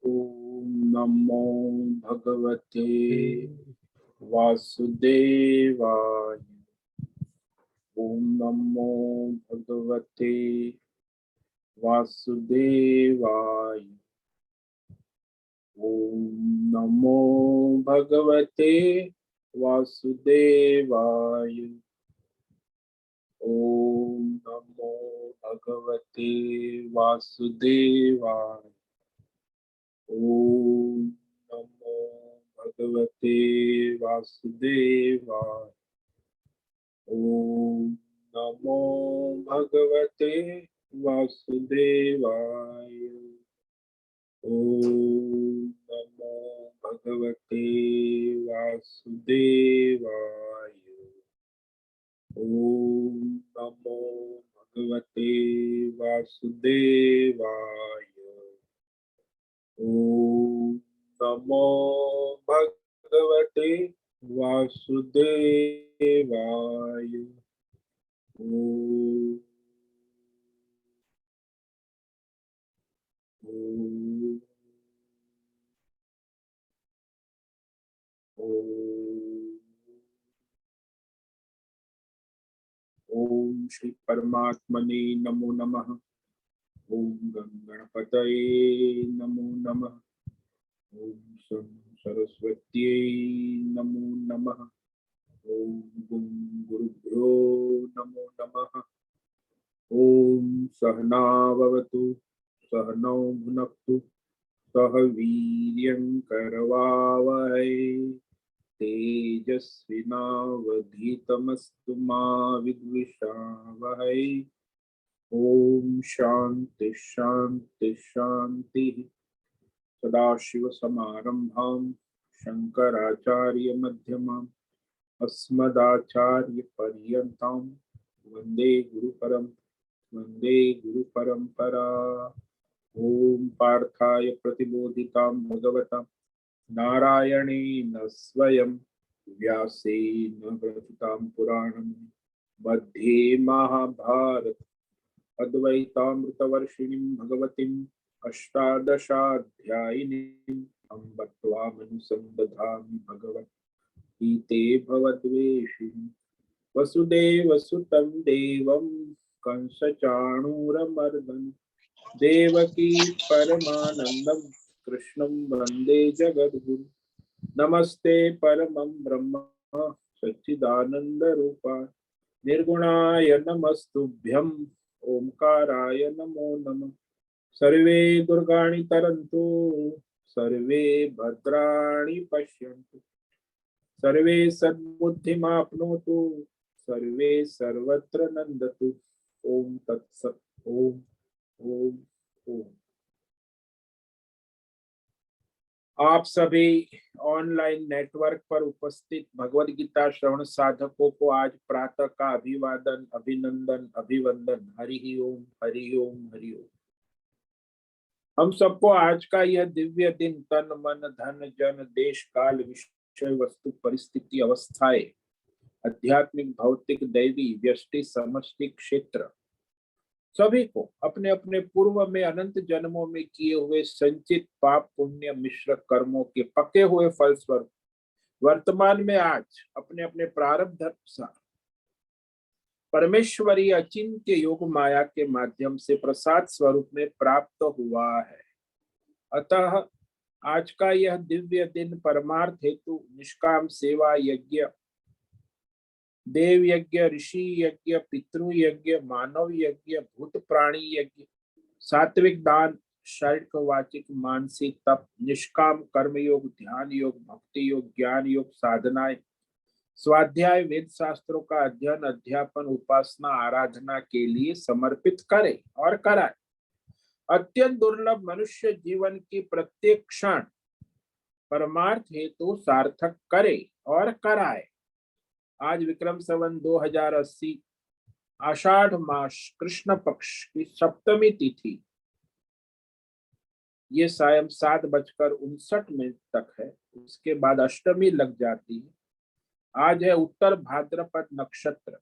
ओम नमो भगवते वासुदेवाय। ओम नमो भगवते वासुदेवाय। ओम नमो भगवते वासुदेवाय। ओम नमो भगवते वासुदेवाय। ओम नमो भगवते वासुदेवाय। ओम नमो भगवते वासुदेवाय। ओम नमो भगवते वासुदेवाय। ओम नमो भगवते वासुदेवाय। ओम नमो भगवते वासुदेवाय। ओम ओम श्री परमात्मने नमो नमः। ओम गणपतये नमो नमः। ओम सरस्वत्यै नमो नमः। ओम गुरुभ्यो नमो नमः। ओम सहना भवतु सहनौ भुनक्तु सह वीर्यं करवावहै तेजस्विनावधीतमस्तु मा विद्विषावहै। ओम शांति शांति शांति। सदाशिवसमारम्भां शंकराचार्य मध्यमाम् अस्मदाचार्य पर्यन्तां वंदे गुरुपरंपरा। ओम पार्थाय प्रतिबोधितां भगवता नारायणेन स्वयं व्यासेन ग्रथितां पुराणं मध्ये महाभारत अद्वैतामृतवर्षिणीं भगवतीम् अष्टादशाध्यायिनीम् अम्ब त्वामनुसन्दधामि भगवद्गीते भवद्वेषिणि। वसुदेवसुतं देवं कंसचाणूरमर्दनं देवकी परमानन्दं कृष्णं वन्दे जगद्गुरुं। नमस्ते परमं ब्रह्म सच्चिदानन्दरूपाय निर्गुणाय नमस्तुभ्यं ओंकाराय नमो नमः। सर्वे दुर्गाणि तरन्तु सर्वे भद्राणि पश्यन्तु सर्वे सद्बुद्धिमाप्नोतु सर्वे सर्वत्र नन्दतु। ओम तत्सत्। ओम ओम ओम। आप सभी ऑनलाइन नेटवर्क पर उपस्थित भगवद गीता श्रवण साधकों को आज प्रातः का अभिवादन अभिनंदन अभिवंदन। हरि ओम हरि ओम हरि ओम। हम सबको आज का यह दिव्य दिन तन मन धन जन देश काल विषय वस्तु परिस्थिति अवस्थाएं आध्यात्मिक भौतिक दैवी व्यष्टि समष्टि क्षेत्र सभी को अपने अपने पूर्व में अनंत जन्मों में किए हुए संचित पाप पुण्य मिश्र कर्मों के पके हुए फलस्वरूप वर्तमान में आज अपने अपने प्रारब्ध अनुसार परमेश्वरी अचिंत्य योग माया के माध्यम से प्रसाद स्वरूप में प्राप्त हुआ है। अतः आज का यह दिव्य दिन परमार्थ हेतु निष्काम सेवा यज्ञ देव यज्ञ ऋषि यज्ञ पितृ यज्ञ मानव यज्ञ भूत प्राणी यज्ञ सात्विक दान शारीरिक वाचिक मानसिक तप निष्काम कर्म योग ध्यान योग भक्ति योग ज्ञान योग साधनाएं स्वाध्याय वेद शास्त्रों का अध्ययन अध्यापन उपासना आराधना के लिए समर्पित करे और कराए। अत्यंत दुर्लभ मनुष्य जीवन की प्रत्येक क्षण परमार्थ हेतु सार्थक करे और कराए। आज विक्रम संवत 2080 आषाढ़ मास कृष्ण पक्ष की सप्तमी तिथि ये सायं 7:59 तक है। उसके बाद अष्टमी लग जाती है। आज है उत्तर भाद्रपद नक्षत्र,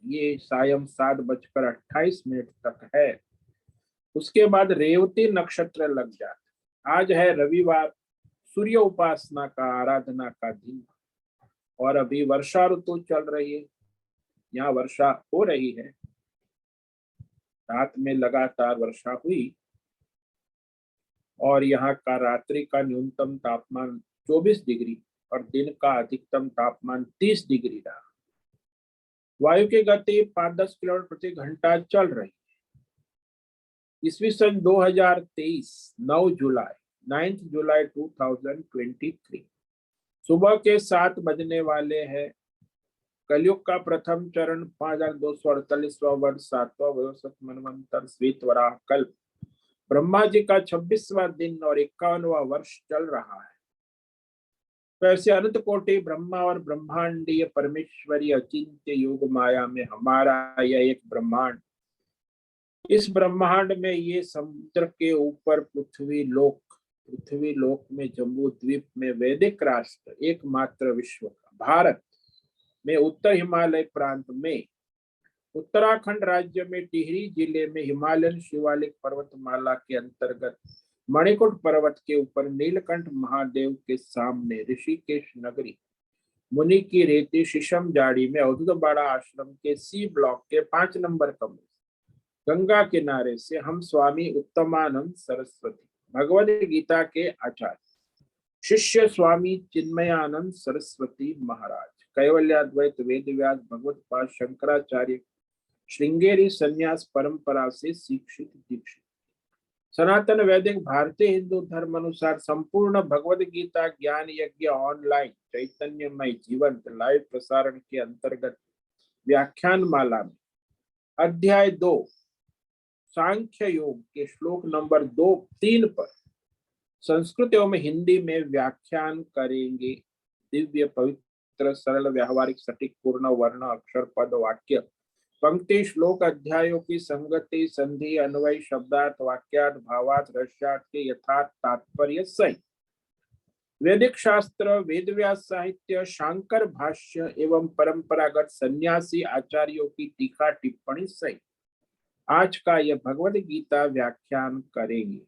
ये सायं 7:28 तक है। उसके बाद रेवती नक्षत्र लग जाता है। आज है रविवार, सूर्य उपासना का, आराधना का दिन, और अभी वर्षा ऋतु चल रही है। यहाँ वर्षा हो रही है, रात में लगातार वर्षा हुई, और यहाँ का रात्रि का न्यूनतम तापमान 24 डिग्री और दिन का अधिकतम तापमान 30 डिग्री रहा। वायु की गति 5-10 किलोमीटर प्रति घंटा चल रही है। ईस्वी सन 2023 9 जुलाई 2023 सुबह के 7 बजने वाले हैं। कलयुग का प्रथम चरण 5248वां वर्ष 7वां वयोसत मनवंतर श्वेत वराह कल्प, ब्रह्मा जी का 26वां दिन और 51वां वर्ष चल रहा है। वैसे अनंत कोटि ब्रह्मा और ब्रह्मांडीय परमेश्वरी अचिंत्य योग माया में हमारा यह एक ब्रह्मांड, इस ब्रह्मांड में ये समुद्र के ऊपर पृथ्वी लोक में जम्बू द्वीप में वैदिक राष्ट्र एकमात्र विश्व का भारत में उत्तर हिमालय प्रांत में उत्तराखंड राज्य में टिहरी जिले में हिमालयन शिवालिक पर्वतमाला के अंतर्गत मणिकुट पर्वत के ऊपर नीलकंठ महादेव के सामने ऋषिकेश नगरी मुनि की रेती शीशम जाड़ी में अवधूतबाड़ा आश्रम के सी ब्लॉक के 5 नंबर कमरे गंगा किनारे से हम स्वामी उत्तमानंद सरस्वती भगवद गीता के आचार्य शिष्य स्वामी चिन्मयानंद सरस्वती महाराज कैवल्याद्वैत वेद व्यास भगवत पाद शंकराचार्य श्रृंगेरी संन्यास परंपरा से शिक्षित दीक्षित सनातन वैदिक भारतीय हिंदू धर्म अनुसार संपूर्ण भगवद गीता ज्ञान यज्ञ ऑनलाइन चैतन्यमय जीवंत लाइव प्रसारण के अंतर्गत व्याख्यान माला में अध्याय 2 सांख्य योग के श्लोक नंबर 2-3 पर संस्कृत एवं हिंदी में व्याख्यान करेंगे। दिव्य पवित्र सरल व्यावहारिक सटीक पूर्ण वर्ण अक्षर पद वाक्य पंक्ति श्लोक अध्यायों की संगति संधि अन्वय शब्दार्थ वाक्यार्थ भावार्थ रस्यार्थ के यथार्थ तात्पर्य सहित वैदिक शास्त्र वेद व्यास साहित्य शांकर भाष्य एवं परंपरागत सन्यासी आचार्यों की टीका टिप्पणी सहित आज का यह भगवद गीता व्याख्यान करेंगे।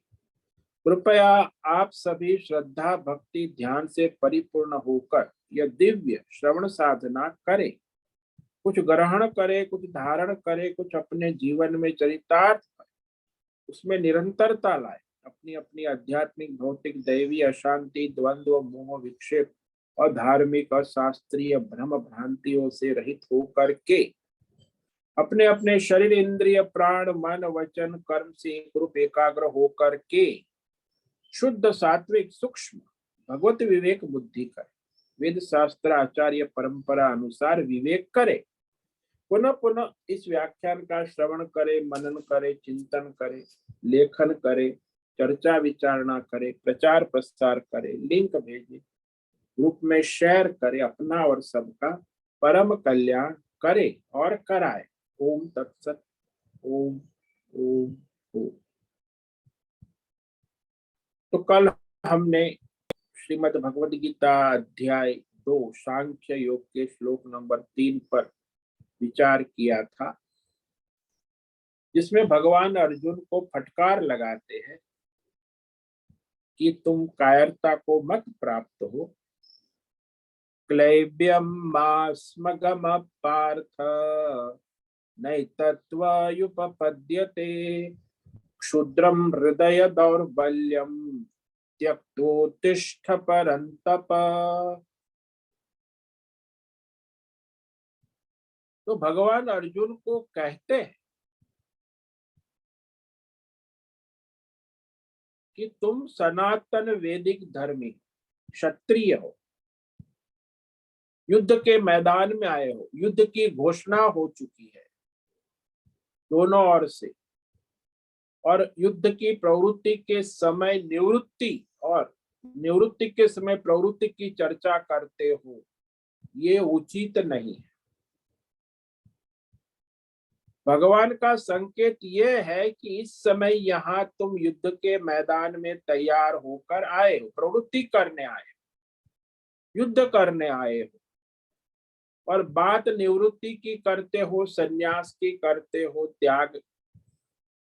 कृपया आप सभी श्रद्धा भक्ति ध्यान से परिपूर्ण होकर यह दिव्य श्रवण साधना करें। कुछ ग्रहण करे, कुछ धारण करे, कुछ अपने जीवन में चरितार्थ करे, उसमें निरंतरता लाए, अपनी अपनी आध्यात्मिक भौतिक दैवी अशांति द्वंद्व मोह विक्षेप और धार्मिक और शास्त्रीय भ्रम भ्रांतियों से रहित होकर के अपने अपने शरीर इंद्रिय प्राण मन वचन कर्म से एक रूप एकाग्र होकर के शुद्ध सात्विक सूक्ष्म भगवत विवेक बुद्धि करे, वेद शास्त्र आचार्य परंपरा अनुसार विवेक करे, पुनः पुनः इस व्याख्यान का श्रवण करे, मनन करे, चिंतन करे, लेखन करे, चर्चा विचारणा करे, प्रचार प्रसार करे, लिंक भेजे, ग्रुप में शेयर करे, अपना और सबका परम कल्याण करे और कराए। ओम तत्सत। ओम ओम ओम। तो कल हमने श्रीमद् भगवद गीता अध्याय 2 सांख्य योग के श्लोक नंबर 3 पर विचार किया था, जिसमें भगवान अर्जुन को फटकार लगाते हैं कि तुम कायरता को मत प्राप्त हो। क्लैब्यम मास्मगम पार्थ नैतत्त्वयुपपद्यते क्षुद्रम हृदय दौर्बल्यम त्यक्तोत्तिष्ठ परन्तप। तो भगवान अर्जुन को कहते हैं कि तुम सनातन वैदिक धर्मी क्षत्रिय हो, युद्ध के मैदान में आए हो, युद्ध की घोषणा हो चुकी है दोनों ओर से, और युद्ध की प्रवृत्ति के समय निवृत्ति और निवृत्ति के समय प्रवृत्ति की चर्चा करते हो, ये उचित नहीं है। भगवान का संकेत ये है कि इस समय यहाँ तुम युद्ध के मैदान में तैयार होकर आए हो, प्रवृत्ति करने आए हो, युद्ध करने आए हो, और बात निवृत्ति की करते हो, संन्यास की करते हो, त्याग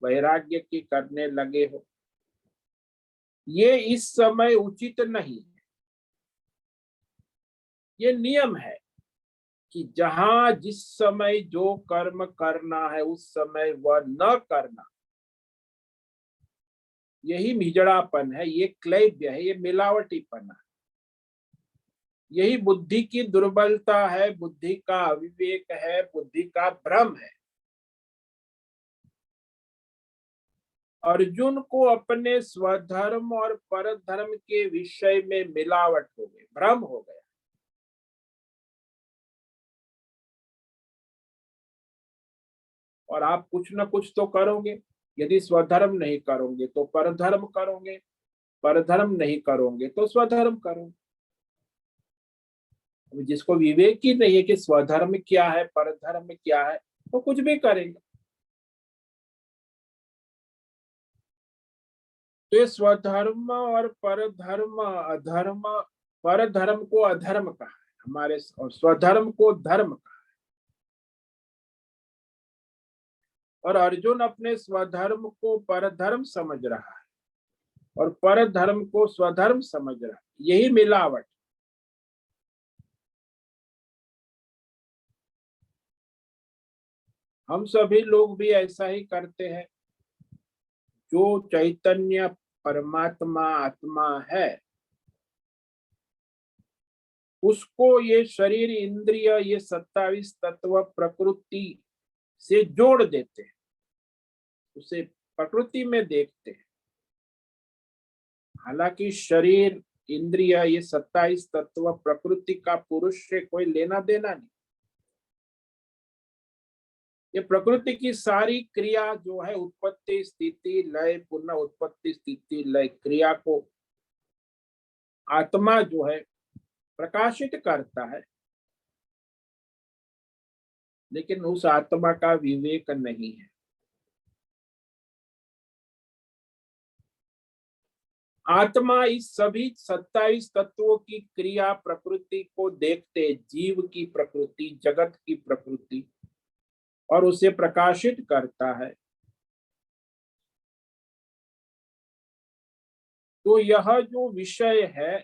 वैराग्य की करने लगे हो। ये इस समय उचित नहीं है। ये नियम है कि जहां जिस समय जो कर्म करना है उस समय वह न करना, यही मिजड़ापन है, ये क्लैब्य है, ये मिलावटीपन है। यही बुद्धि की दुर्बलता है, बुद्धि का अविवेक है, बुद्धि का भ्रम है। अर्जुन को अपने स्वधर्म और परधर्म के विषय में मिलावट हो गई, भ्रम हो गया। और आप कुछ न कुछ तो करोगे। यदि स्वधर्म नहीं करोगे तो परधर्म करोगे, परधर्म नहीं करोगे तो स्वधर्म करोगे। जिसको विवेक ही नहीं है कि स्वधर्म क्या है, परधर्म क्या है, तो कुछ भी करेगा। तो ये स्वधर्म और परधर्म अधर्म, परधर्म को अधर्म कहा है हमारे, और स्वधर्म को धर्म कहा। और अर्जुन अपने स्वधर्म को परधर्म समझ रहा है और परधर्म को स्वधर्म समझ रहा है। यही मिलावट। हम सभी लोग भी ऐसा ही करते हैं। जो चैतन्य परमात्मा आत्मा है, उसको ये शरीर इंद्रिय, ये 27 तत्व प्रकृति से जोड़ देते हैं, उसे प्रकृति में देखते हैं। हालांकि शरीर इंद्रिय ये 27 तत्व प्रकृति का पुरुष से कोई लेना देना नहीं। ये प्रकृति की सारी क्रिया जो है, उत्पत्ति स्थिति लय पुनः उत्पत्ति स्थिति लय क्रिया को आत्मा जो है प्रकाशित करता है, लेकिन उस आत्मा का विवेक नहीं है। आत्मा इस सभी 27 तत्वों की क्रिया प्रकृति को देखते, जीव की प्रकृति, जगत की प्रकृति, और उसे प्रकाशित करता है। तो यह जो विषय है,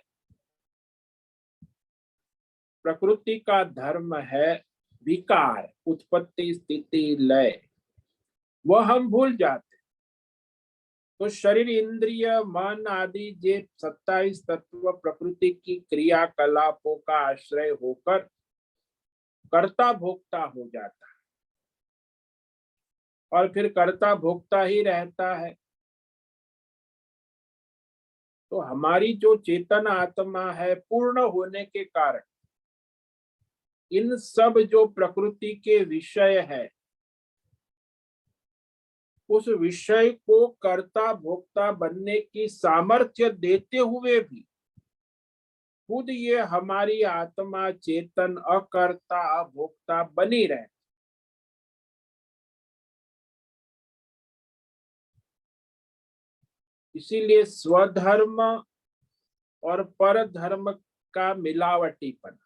प्रकृति का धर्म है विकार, उत्पत्ति स्थिति लय, वह हम भूल जाते। तो शरीर इंद्रिय मन आदि जे 27 तत्व प्रकृति की क्रियाकलापों का आश्रय होकर कर्ता भोक्ता हो जाता है और फिर कर्ता भोक्ता ही रहता है। तो हमारी जो चेतन आत्मा है, पूर्ण होने के कारण इन सब जो प्रकृति के विषय है, उस विषय को कर्ता भोक्ता बनने की सामर्थ्य देते हुए भी खुद ये हमारी आत्मा चेतन अकर्ता अभोक्ता बनी रहे। इसीलिए स्वधर्म और परधर्म का मिलावटीपन,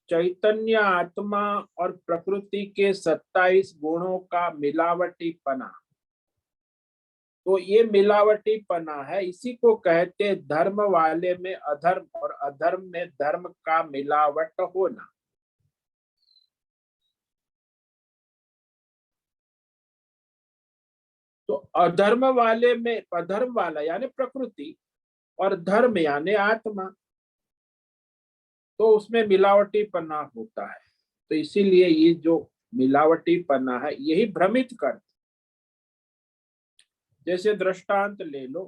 चैतन्य आत्मा और प्रकृति के 27 गुणों का मिलावटीपना, तो ये मिलावटीपना है। इसी को कहते धर्म वाले में अधर्म और अधर्म में धर्म का मिलावट होना। तो अधर्म वाले में, अधर्म वाला यानी प्रकृति और धर्म यानी आत्मा, तो उसमें मिलावटीपना होता है। तो इसीलिए ये जो मिलावटीपना है यही भ्रमित कर। जैसे दृष्टांत ले लो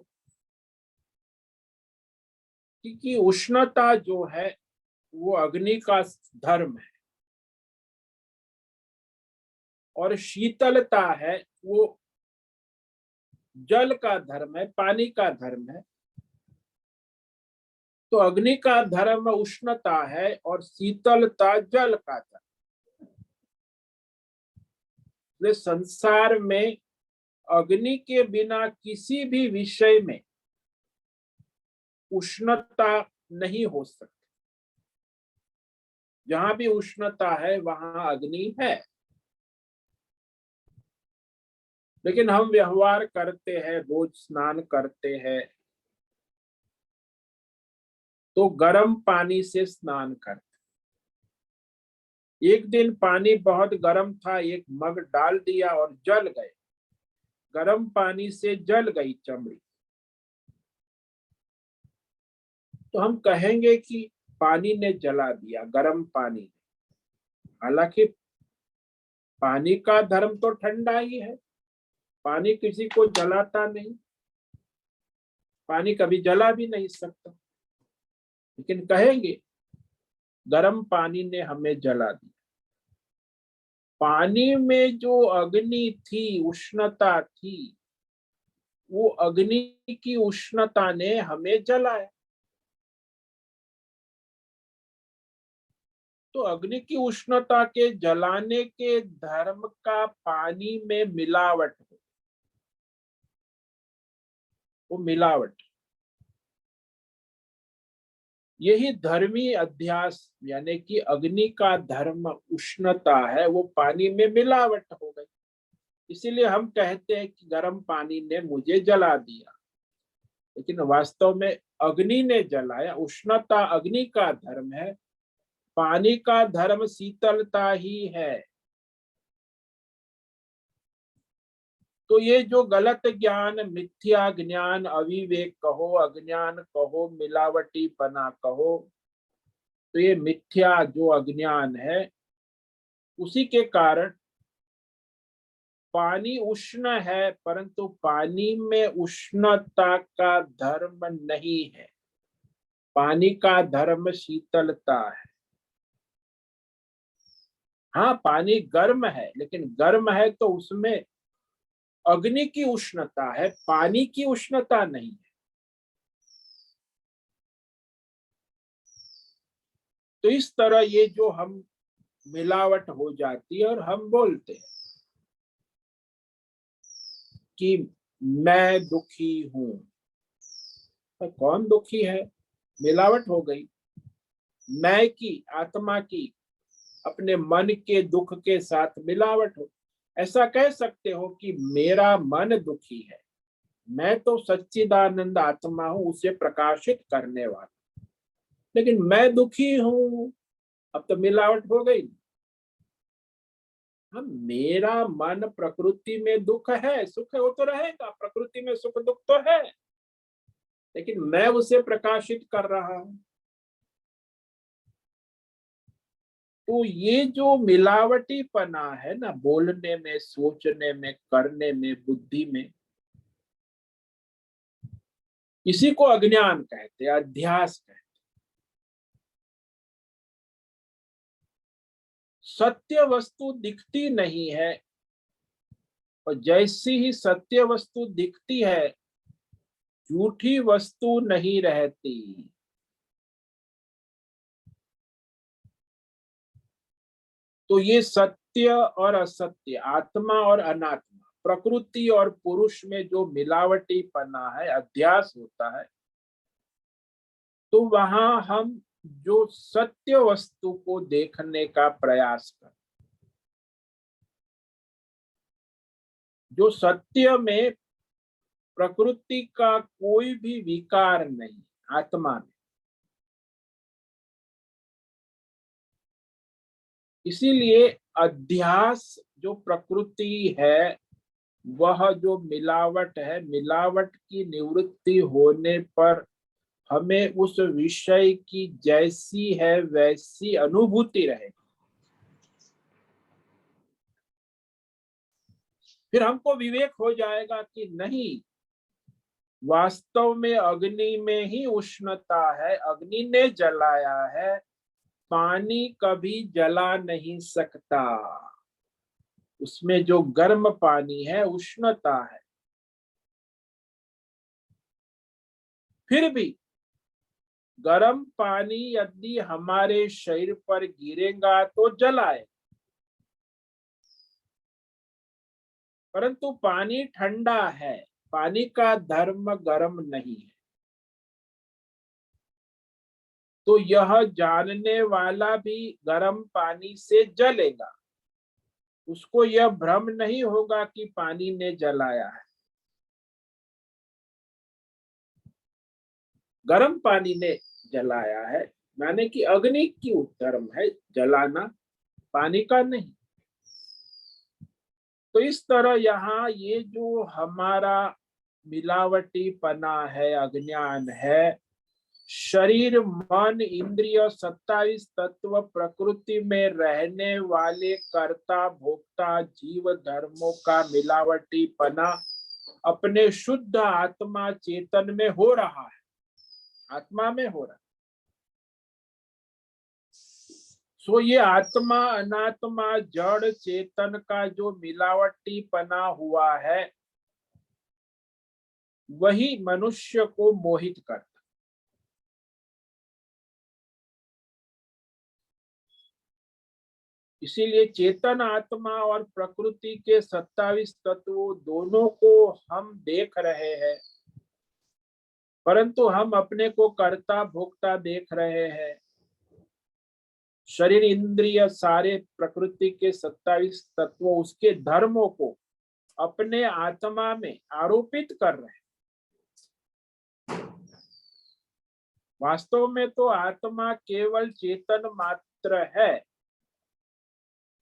कि उष्णता जो है वो अग्नि का धर्म है और शीतलता है वो जल का धर्म है, पानी का धर्म है। तो अग्नि का धर्म उष्णता है और शीतलता जल का धर्म। संसार में अग्नि के बिना किसी भी विषय में उष्णता नहीं हो सकती। जहां भी उष्णता है वहां अग्नि है। लेकिन हम व्यवहार करते हैं, रोज स्नान करते हैं, तो गर्म पानी से स्नान करते। एक दिन पानी बहुत गर्म था, एक मग डाल दिया और जल गए। गर्म पानी से जल गई चमड़ी, तो हम कहेंगे कि पानी ने जला दिया, गर्म पानी ने। हालांकि पानी का धर्म तो ठंडा ही है, पानी किसी को जलाता नहीं, पानी कभी जला भी नहीं सकता, लेकिन कहेंगे गर्म पानी ने हमें जला दिया। पानी में जो अग्नि थी, उष्णता थी, वो अग्नि की उष्णता ने हमें जलाया। तो अग्नि की उष्णता के जलाने के धर्म का पानी में मिलावट हो, वो मिलावट, यही धर्मी अध्यास यानी कि अग्नि का धर्म उष्णता है, वो पानी में मिलावट हो गई। इसीलिए हम कहते हैं कि गर्म पानी ने मुझे जला दिया, लेकिन वास्तव में अग्नि ने जलाया। उष्णता अग्नि का धर्म है, पानी का धर्म शीतलता ही है। तो ये जो गलत ज्ञान, मिथ्या ज्ञान, अविवेक कहो, अज्ञान कहो, मिलावटीपना कहो, तो ये मिथ्या जो अज्ञान है, उसी के कारण पानी उष्ण है, परंतु पानी में उष्णता का धर्म नहीं है, पानी का धर्म शीतलता है। हाँ, पानी गर्म है, लेकिन गर्म है तो उसमें अग्नि की उष्णता है, पानी की उष्णता नहीं है। तो इस तरह ये जो हम मिलावट हो जाती है और हम बोलते हैं कि मैं दुखी हूं, तो कौन दुखी है? मिलावट हो गई। मैं की, आत्मा की, अपने मन के दुख के साथ मिलावट हो। ऐसा कह सकते हो कि मेरा मन दुखी है, मैं तो सच्चिदानंद आत्मा हूं, उसे प्रकाशित करने वाला, लेकिन मैं दुखी हूं। अब तो मिलावट हो गई। हम, मेरा मन प्रकृति में दुख है, सुख है, वो तो रहेगा, प्रकृति में सुख दुख तो है, लेकिन मैं उसे प्रकाशित कर रहा हूं। तो ये जो मिलावटीपना है ना, बोलने में, सोचने में, करने में, बुद्धि में, इसी को अज्ञान कहते हैं, अध्यास कहते हैं। सत्य वस्तु दिखती नहीं है, और जैसी ही सत्य वस्तु दिखती है, झूठी वस्तु नहीं रहती। तो ये सत्य और असत्य, आत्मा और अनात्मा, प्रकृति और पुरुष में जो मिलावटीपना है, अध्यास होता है, तो वहां हम जो सत्य वस्तु को देखने का प्रयास करें, जो सत्य में प्रकृति का कोई भी विकार नहीं, आत्मा में, इसीलिए अध्यास जो प्रकृति है, वह जो मिलावट है, मिलावट की निवृत्ति होने पर हमें उस विषय की जैसी है वैसी अनुभूति रहेगी। फिर हमको विवेक हो जाएगा कि नहीं, वास्तव में अग्नि में ही उष्णता है, अग्नि ने जलाया है, पानी कभी जला नहीं सकता। उसमें जो गर्म पानी है, उष्णता है। फिर भी गर्म पानी यदि हमारे शरीर पर गिरेगा तो जलाए, परंतु पानी ठंडा है, पानी का धर्म गर्म नहीं है। तो यह जानने वाला भी गर्म पानी से जलेगा, उसको यह भ्रम नहीं होगा कि पानी ने जलाया है। गर्म पानी ने जलाया है, माने कि अग्नि की धर्म है जलाना, पानी का नहीं। तो इस तरह यहाँ ये जो हमारा मिलावटी पना है, अज्ञान है, शरीर मन इंद्रिय 27 तत्व प्रकृति में रहने वाले कर्ता भोक्ता जीव धर्मों का मिलावटी पना अपने शुद्ध आत्मा चेतन में हो रहा है, आत्मा में हो रहा है। सो ये आत्मा अनात्मा जड़ चेतन का जो मिलावटी पना हुआ है, वही मनुष्य को मोहित करता। इसीलिए चेतन आत्मा और प्रकृति के 27 तत्वों दोनों को हम देख रहे हैं, परंतु हम अपने को कर्ता भोक्ता देख रहे हैं। शरीर इंद्रिय सारे प्रकृति के 27 तत्वों उसके धर्मों को अपने आत्मा में आरोपित कर रहे हैं। वास्तव में तो आत्मा केवल चेतन मात्र है।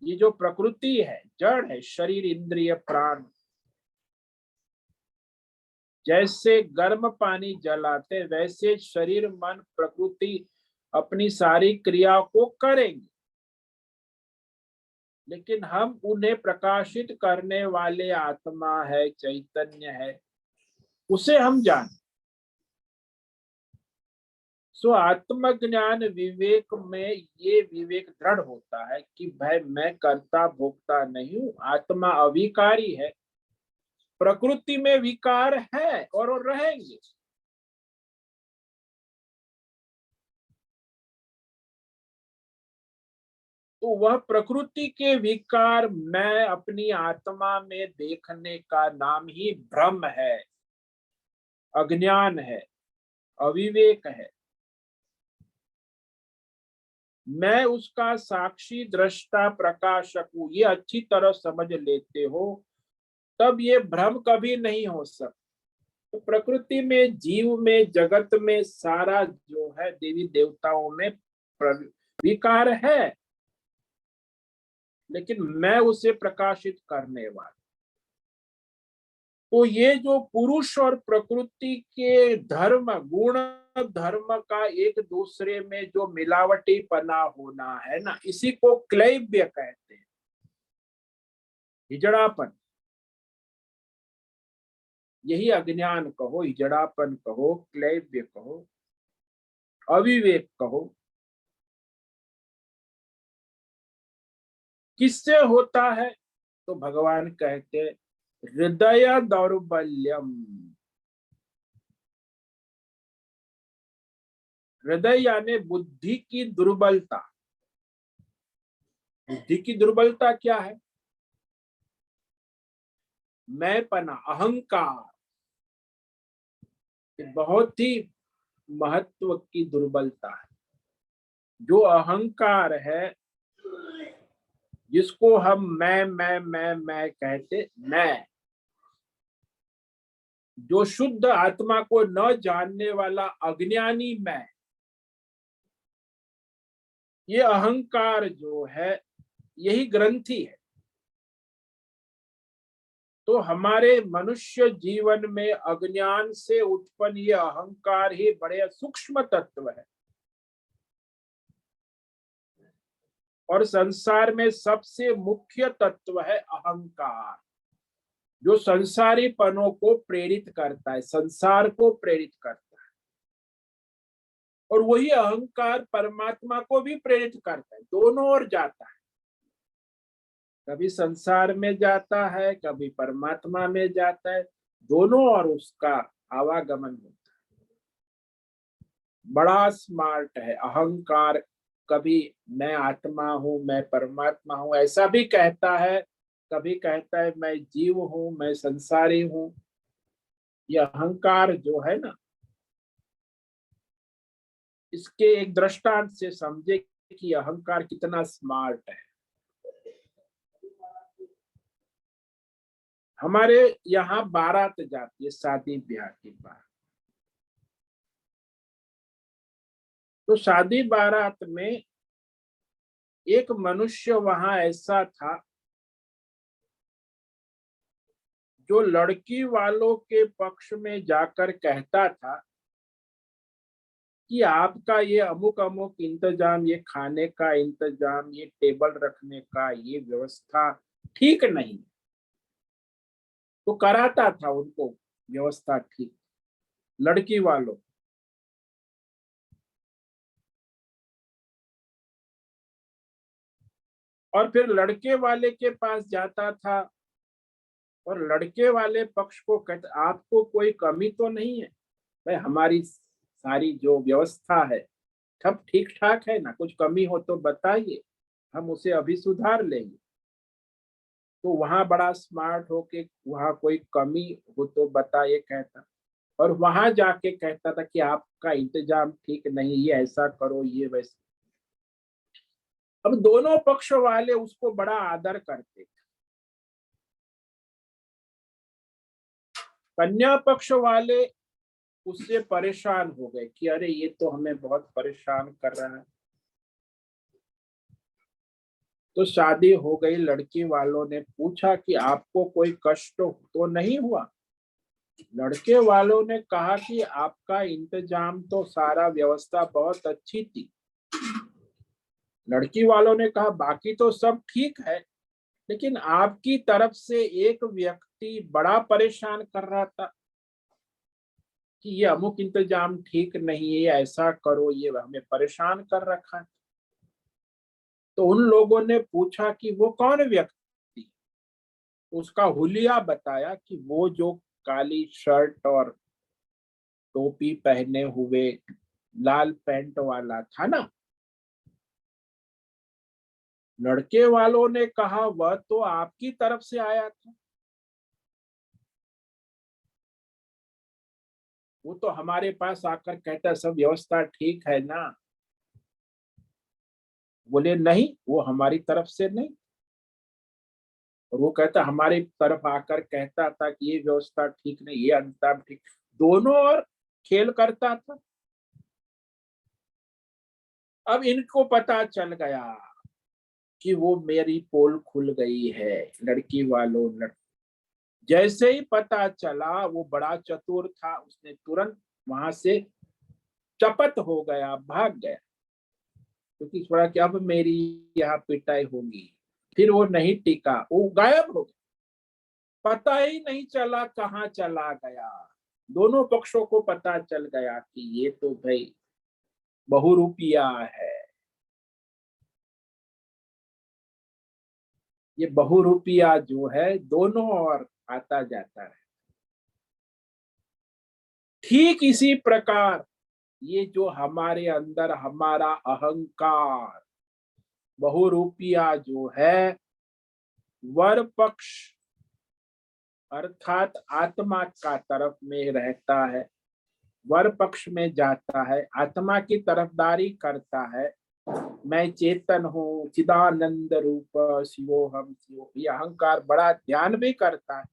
ये जो प्रकृति है जड़ है, शरीर इंद्रिय प्राण, जैसे गर्म पानी जलाते वैसे शरीर मन प्रकृति अपनी सारी क्रिया को करेंगे, लेकिन हम उन्हें प्रकाशित करने वाले आत्मा है, चैतन्य है, उसे हम जान। सो आत्मज्ञान विवेक में ये विवेक दृढ़ होता है कि भाई मैं कर्ता भोक्ता नहीं हूं, आत्मा अविकारी है, प्रकृति में विकार है और वो रहेंगे। तो वह प्रकृति के विकार मैं अपनी आत्मा में देखने का नाम ही भ्रम है, अज्ञान है, अविवेक है। मैं उसका साक्षी दृष्टा प्रकाशक हूं, ये अच्छी तरह समझ लेते हो तब ये भ्रम कभी नहीं हो सकता। तो प्रकृति में, जीव में, जगत में सारा जो है देवी देवताओं में विकार है, लेकिन मैं उसे प्रकाशित करने वाला। तो ये जो पुरुष और प्रकृति के धर्म, गुण धर्म का एक दूसरे में जो मिलावटी पना होना है ना, इसी को क्लैब्य कहते हैं, हिजड़ापन। यही अज्ञान कहो, हिजड़ापन कहो, क्लैब्य कहो, अविवेक कहो। किससे होता है? तो भगवान कहते हृदय दौर्बल्यम। हृदय यानी बुद्धि की दुर्बलता। बुद्धि की दुर्बलता क्या है? मैंपना, अहंकार, बहुत ही महत्व की दुर्बलता है। जो अहंकार है, जिसको हम मैं कहते, मैं जो शुद्ध आत्मा को न जानने वाला अज्ञानी मैं, ये अहंकार जो है यही ग्रंथि है। तो हमारे मनुष्य जीवन में अज्ञान से उत्पन्न ये अहंकार ही बड़े सूक्ष्म तत्व है, और संसार में सबसे मुख्य तत्व है अहंकार, जो संसारीपनों को प्रेरित करता है, संसार को प्रेरित करता है। और वही अहंकार परमात्मा को भी प्रेरित करता है, दोनों ओर जाता है। कभी संसार में जाता है, कभी परमात्मा में जाता है, दोनों ओर उसका आवागमन होता है। बड़ा स्मार्ट है अहंकार। कभी मैं आत्मा हूं, मैं परमात्मा हूं ऐसा भी कहता है, कभी कहता है मैं जीव हूं, मैं संसारी हूं। यह अहंकार जो है ना, इसके एक दृष्टांत से समझे कि अहंकार कितना स्मार्ट है। हमारे यहाँ बारात जाती है शादी ब्याह के बाद, तो शादी बारात में एक मनुष्य वहां ऐसा था जो लड़की वालों के पक्ष में जाकर कहता था कि आपका ये अमुक अमुक इंतजाम, ये खाने का इंतजाम, ये टेबल रखने का ये व्यवस्था ठीक नहीं। तो कराता था उनको व्यवस्था ठीक, लड़की वालों। और फिर लड़के वाले के पास जाता था और लड़के वाले पक्ष को कहता, आपको कोई कमी तो नहीं है भाई, हमारी सारी जो व्यवस्था है सब ठीक ठाक है ना, कुछ कमी हो तो बताइए, हम उसे अभी सुधार लेंगे। तो वहां बड़ा स्मार्ट हो के वहां कोई कमी हो तो बताइए कहता, और वहां जाके कहता था कि आपका इंतजाम ठीक नहीं, ये ऐसा करो ये वैसा। अब दोनों पक्ष वाले उसको बड़ा आदर करते थे। कन्या पक्ष वाले उससे परेशान हो गए कि अरे ये तो हमें बहुत परेशान कर रहा है। तो शादी हो गई, लड़की वालों ने पूछा कि आपको कोई कष्ट तो नहीं हुआ। लड़के वालों ने कहा कि आपका इंतजाम तो सारा व्यवस्था बहुत अच्छी थी। लड़की वालों ने कहा बाकी तो सब ठीक है, लेकिन आपकी तरफ से एक व्यक्ति बड़ा परेशान कर रहा था कि ये अमुक इंतजाम ठीक नहीं है, ऐसा करो, ये हमें परेशान कर रखा है। तो उन लोगों ने पूछा कि वो कौन व्यक्ति। उसका हुलिया बताया कि वो जो काली शर्ट और टोपी पहने हुए लाल पैंट वाला था ना। लड़के वालों ने कहा वह तो आपकी तरफ से आया था, वो तो हमारे पास आकर कहता सब व्यवस्था ठीक है ना। बोले नहीं, वो हमारी तरफ से नहीं। और वो कहता हमारी तरफ आकर कहता था कि ये व्यवस्था ठीक नहीं, ये अंतराम ठीक, दोनों और खेल करता था। अब इनको पता चल गया कि वो मेरी पोल खुल गई है, लड़की वालों जैसे ही पता चला, वो बड़ा चतुर था, उसने तुरंत वहां से चपत हो गया, भाग गया, क्योंकि थोड़ा कि अब मेरी यहाँ पिटाई होगी। फिर वो नहीं टिका, वो गायब हो गया, पता ही नहीं चला कहाँ चला गया। दोनों पक्षों को पता चल गया कि ये तो भाई बहुरूपिया है, ये बहुरूपिया जो है दोनों ओर आता जाता है। ठीक इसी प्रकार ये जो हमारे अंदर हमारा अहंकार बहुरूपिया जो है, वर पक्ष अर्थात आत्मा का तरफ में रहता है, वर पक्ष में जाता है, आत्मा की तरफदारी करता है। मैं चेतन हूँ, चिदानंद रूप शिवोहम शिव, ये अहंकार बड़ा ध्यान भी करता है।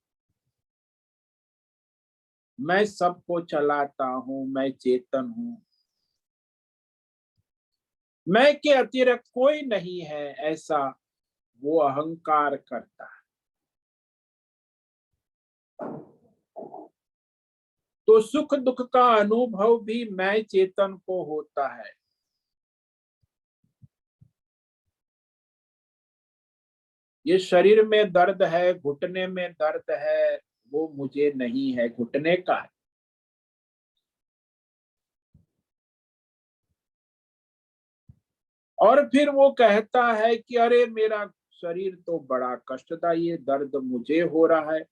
मैं सबको चलाता हूँ, मैं चेतन हूँ, मैं के अतिरिक्त कोई नहीं है, ऐसा वो अहंकार करता है। तो सुख दुख का अनुभव भी मैं चेतन को होता है। ये शरीर में दर्द है, घुटने में दर्द है, वो मुझे नहीं है, घुटने का है। और फिर वो कहता है कि अरे मेरा शरीर तो बड़ा कष्टदायी है, दर्द मुझे हो रहा है।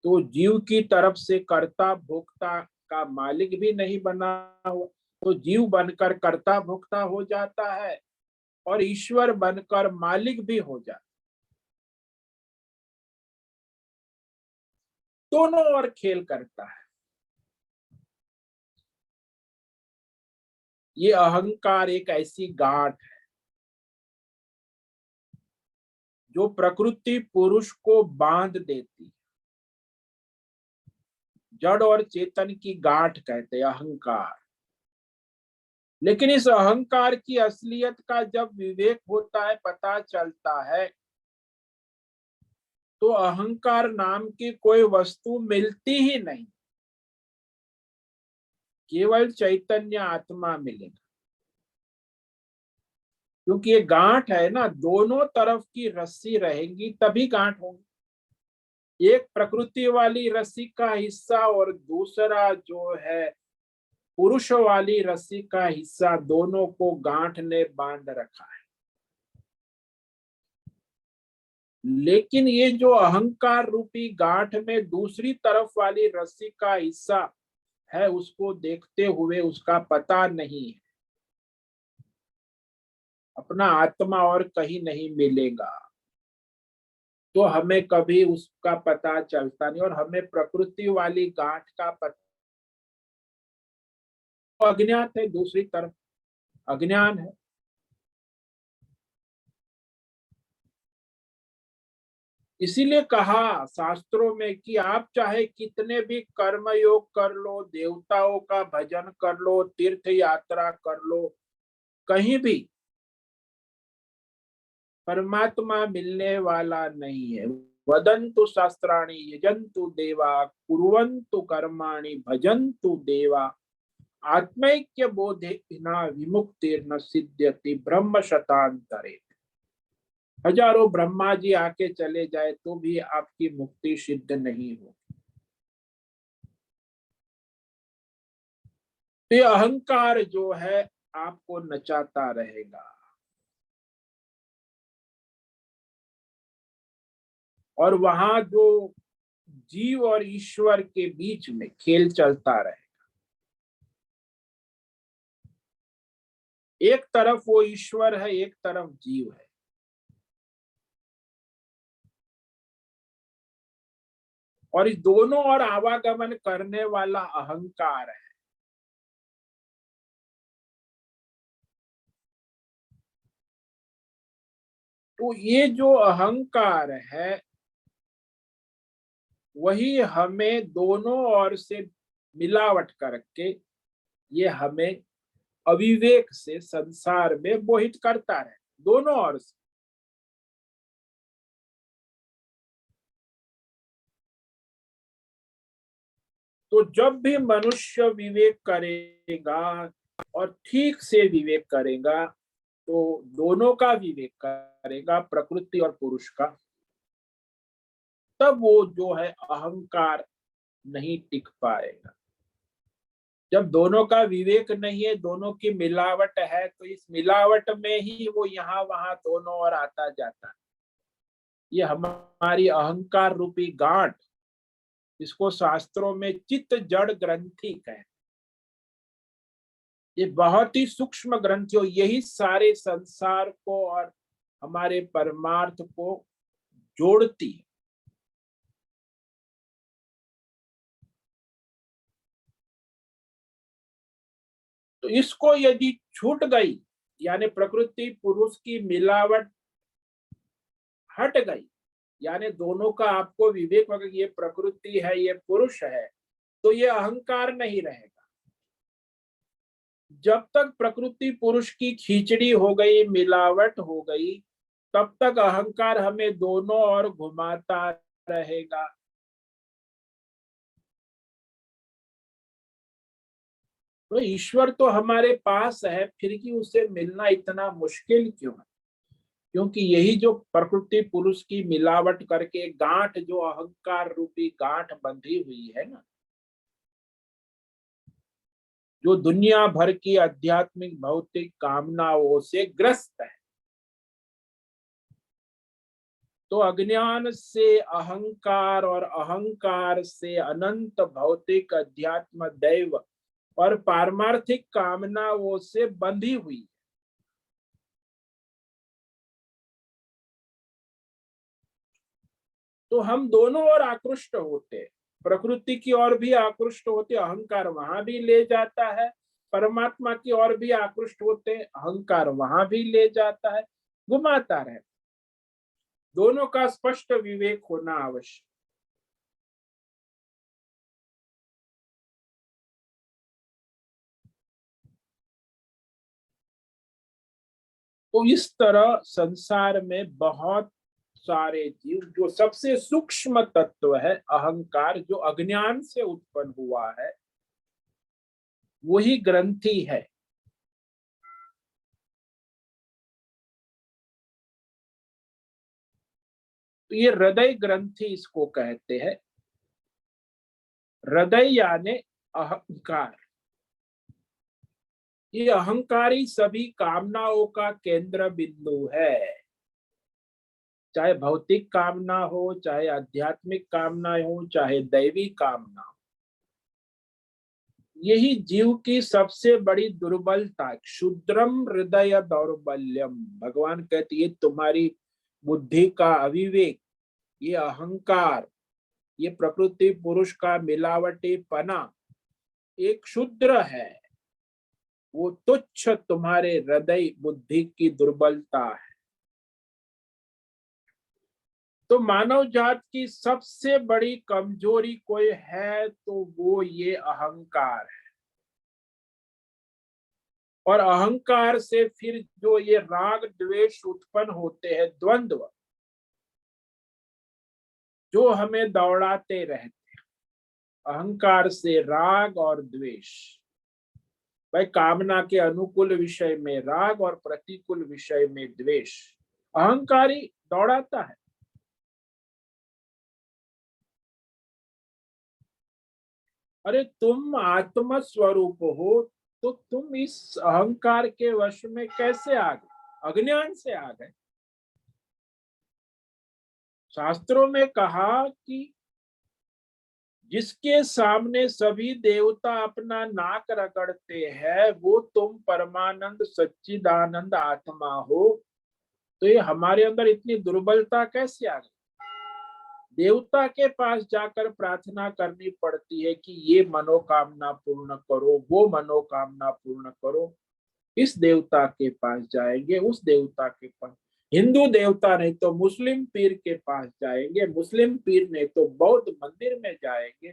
तो जीव की तरफ से कर्ता भोक्ता का मालिक भी नहीं बना हुआ, तो जीव बनकर कर्ता भोक्ता हो जाता है और ईश्वर बनकर मालिक भी हो जाता है। दोनों ओर खेल करता है। ये अहंकार एक ऐसी गांठ है जो प्रकृति पुरुष को बांध देती। जड़ और चेतन की गांठ कहते हैं अहंकार। लेकिन इस अहंकार की असलियत का जब विवेक होता है, पता चलता है, तो अहंकार नाम की कोई वस्तु मिलती ही नहीं, केवल चैतन्य आत्मा मिलेगा। क्योंकि ये गांठ है ना, दोनों तरफ की रस्सी रहेंगी तभी गांठ होगी। एक प्रकृति वाली रस्सी का हिस्सा और दूसरा जो है पुरुष वाली रस्सी का हिस्सा, दोनों को गांठ ने बांध रखा है। लेकिन ये जो अहंकार रूपी गांठ में दूसरी तरफ वाली रस्सी का हिस्सा है, उसको देखते हुए उसका पता नहीं है। अपना आत्मा और कहीं नहीं मिलेगा, तो हमें कभी उसका पता चलता नहीं, और हमें प्रकृति वाली गांठ का पता अज्ञात है, दूसरी तरफ अज्ञान है। इसीलिए कहा शास्त्रों में कि आप चाहे कितने भी कर्म योग कर लो, देवताओं का भजन कर लो, तीर्थ यात्रा कर लो, कहीं भी परमात्मा मिलने वाला नहीं है। वदन्तु शास्त्राणि यजन्तु देवा कुर्वन्तु कर्माणि भजन्तु देवा आत्मैक्य बोधेना विमुक्तिर्न सिद्ध्यति ब्रह्म शतांतरे। हजारों ब्रह्मा जी आके चले जाए तो भी आपकी मुक्ति सिद्ध नहीं हो। तो ये अहंकार जो है आपको नचाता रहेगा, और वहां जो जीव और ईश्वर के बीच में खेल चलता रहे। एक तरफ वो ईश्वर है, एक तरफ जीव है, और इस दोनों और आवागमन करने वाला अहंकार है। तो ये जो अहंकार है, वही हमें दोनों ओर से मिलावट करके ये हमें अविवेक से संसार में मोहित करता है, दोनों ओर से। तो जब भी मनुष्य विवेक करेगा और ठीक से विवेक करेगा, तो दोनों का विवेक करेगा, प्रकृति और पुरुष का, तब वो जो है अहंकार नहीं टिक पाएगा। जब दोनों का विवेक नहीं है, दोनों की मिलावट है, तो इस मिलावट में ही वो यहाँ वहां दोनों ओर आता जाता है। ये हमारी अहंकार रूपी गांठ, इसको शास्त्रों में चित्त जड़ ग्रंथि कहते। ये बहुत ही सूक्ष्म ग्रंथि हो, यही सारे संसार को और हमारे परमार्थ को जोड़ती है। तो इसको यदि छूट गई, यानी प्रकृति पुरुष की मिलावट हट गई, यानी दोनों का आपको विवेक होगा कि ये प्रकृति है, ये पुरुष है, तो ये अहंकार नहीं रहेगा। जब तक प्रकृति पुरुष की खींचड़ी हो गई, मिलावट हो गई, तब तक अहंकार हमें दोनों ओर घुमाता रहेगा। तो ईश्वर तो हमारे पास है, फिर भी उसे मिलना इतना मुश्किल क्यों है? क्योंकि यही जो प्रकृति पुरुष की मिलावट करके गांठ, जो अहंकार रूपी गांठ बंधी हुई है ना, जो दुनिया भर की आध्यात्मिक भौतिक कामनाओं से ग्रस्त है। तो अज्ञान से अहंकार, और अहंकार से अनंत भौतिक अध्यात्म दैव और पारमार्थिक कामनाओं से बंधी हुई। तो हम दोनों ओर आकृष्ट होते, प्रकृति की ओर भी आकृष्ट होते, अहंकार वहां भी ले जाता है, परमात्मा की ओर भी आकृष्ट होते, अहंकार वहां भी ले जाता है, घुमाता रहे। दोनों का स्पष्ट विवेक होना आवश्यक। तो इस तरह संसार में बहुत सारे जीव, जो सबसे सूक्ष्म तत्व है अहंकार, जो अज्ञान से उत्पन्न हुआ है, वही ग्रंथि है। तो ये हृदय ग्रंथि इसको कहते हैं। हृदय यानी अहंकार। ये अहंकारी सभी कामनाओं का केंद्र बिंदु है। चाहे भौतिक कामना हो, चाहे आध्यात्मिक कामना हो, चाहे दैवी कामना हो, यही जीव की सबसे बड़ी दुर्बलता। क्षुद्रम हृदय दौर्बल्यम, भगवान कहते ये तुम्हारी बुद्धि का अविवेक, ये अहंकार, ये प्रकृति पुरुष का मिलावटी पना एक क्षुद्र है। वो तुच्छ तुम्हारे हृदय बुद्धि की दुर्बलता है। तो मानव जात की सबसे बड़ी कमजोरी कोई है तो वो ये अहंकार है। और अहंकार से फिर जो ये राग द्वेष उत्पन्न होते हैं, द्वंद्व, जो हमें दौड़ाते रहते, अहंकार से राग और द्वेष। भाई कामना के अनुकूल विषय में राग और प्रतिकूल विषय में द्वेष, अहंकारी दौड़ाता है। अरे तुम आत्म स्वरूप हो, तो तुम इस अहंकार के वश में कैसे आ गए? अज्ञान से आ गए। शास्त्रों में कहा कि जिसके सामने सभी देवता अपना नाक रगड़ते हैं, वो तुम परमानंद सच्चिदानंद आत्मा हो। तो ये हमारे अंदर इतनी दुर्बलता कैसे आ गई? देवता के पास जाकर प्रार्थना करनी पड़ती है कि ये मनोकामना पूर्ण करो, वो मनोकामना पूर्ण करो। इस देवता के पास जाएंगे, उस देवता के पास, हिंदू देवता नहीं तो मुस्लिम पीर के पास जाएंगे, मुस्लिम पीर नहीं तो बौद्ध मंदिर में जाएंगे,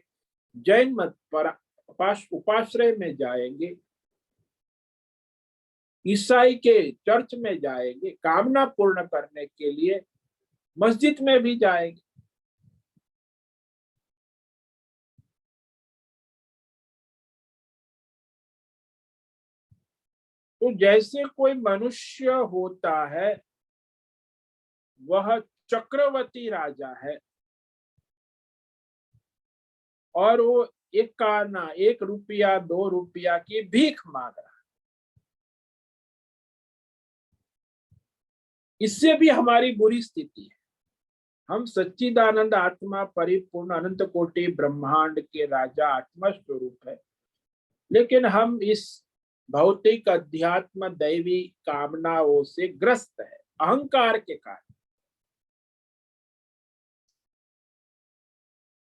जैन मत पर उपाश्रय में जाएंगे, ईसाई के चर्च में जाएंगे, कामना पूर्ण करने के लिए मस्जिद में भी जाएंगे। तो जैसे कोई मनुष्य होता है, वह चक्रवर्ती राजा है और वो एक आना, 1 रुपया 2 रुपया की भीख मांग रहा है, इससे भी हमारी बुरी स्थिति है। हम सच्चिदानंद आत्मा, परिपूर्ण अनंत कोटि ब्रह्मांड के राजा आत्मा स्वरूप है, लेकिन हम इस भौतिक अध्यात्म दैवी कामनाओं से ग्रस्त है अहंकार के कारण।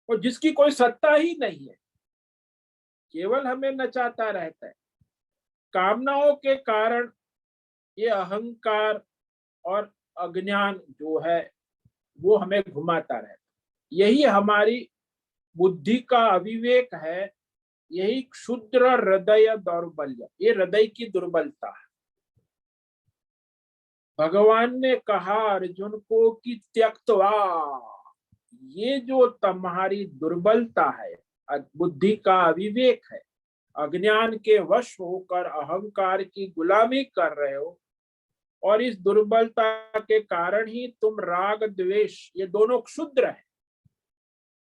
और जिसकी कोई सत्ता ही नहीं है, केवल हमें नचाता रहता है। कामनाओं के कारण ये अहंकार और अज्ञान जो है वो हमें घुमाता रहता है। यही हमारी बुद्धि का अविवेक है, यही क्षुद्र हृदय दौर्बल्य, ये हृदय की दुर्बलता है। भगवान ने कहा अर्जुन को कि त्यक्त्वा, ये जो तुम्हारी दुर्बलता है, बुद्धि का अविवेक है, अज्ञान के वश होकर अहंकार की गुलामी कर रहे हो, और इस दुर्बलता के कारण ही तुम राग द्वेष, ये दोनों क्षुद्र है।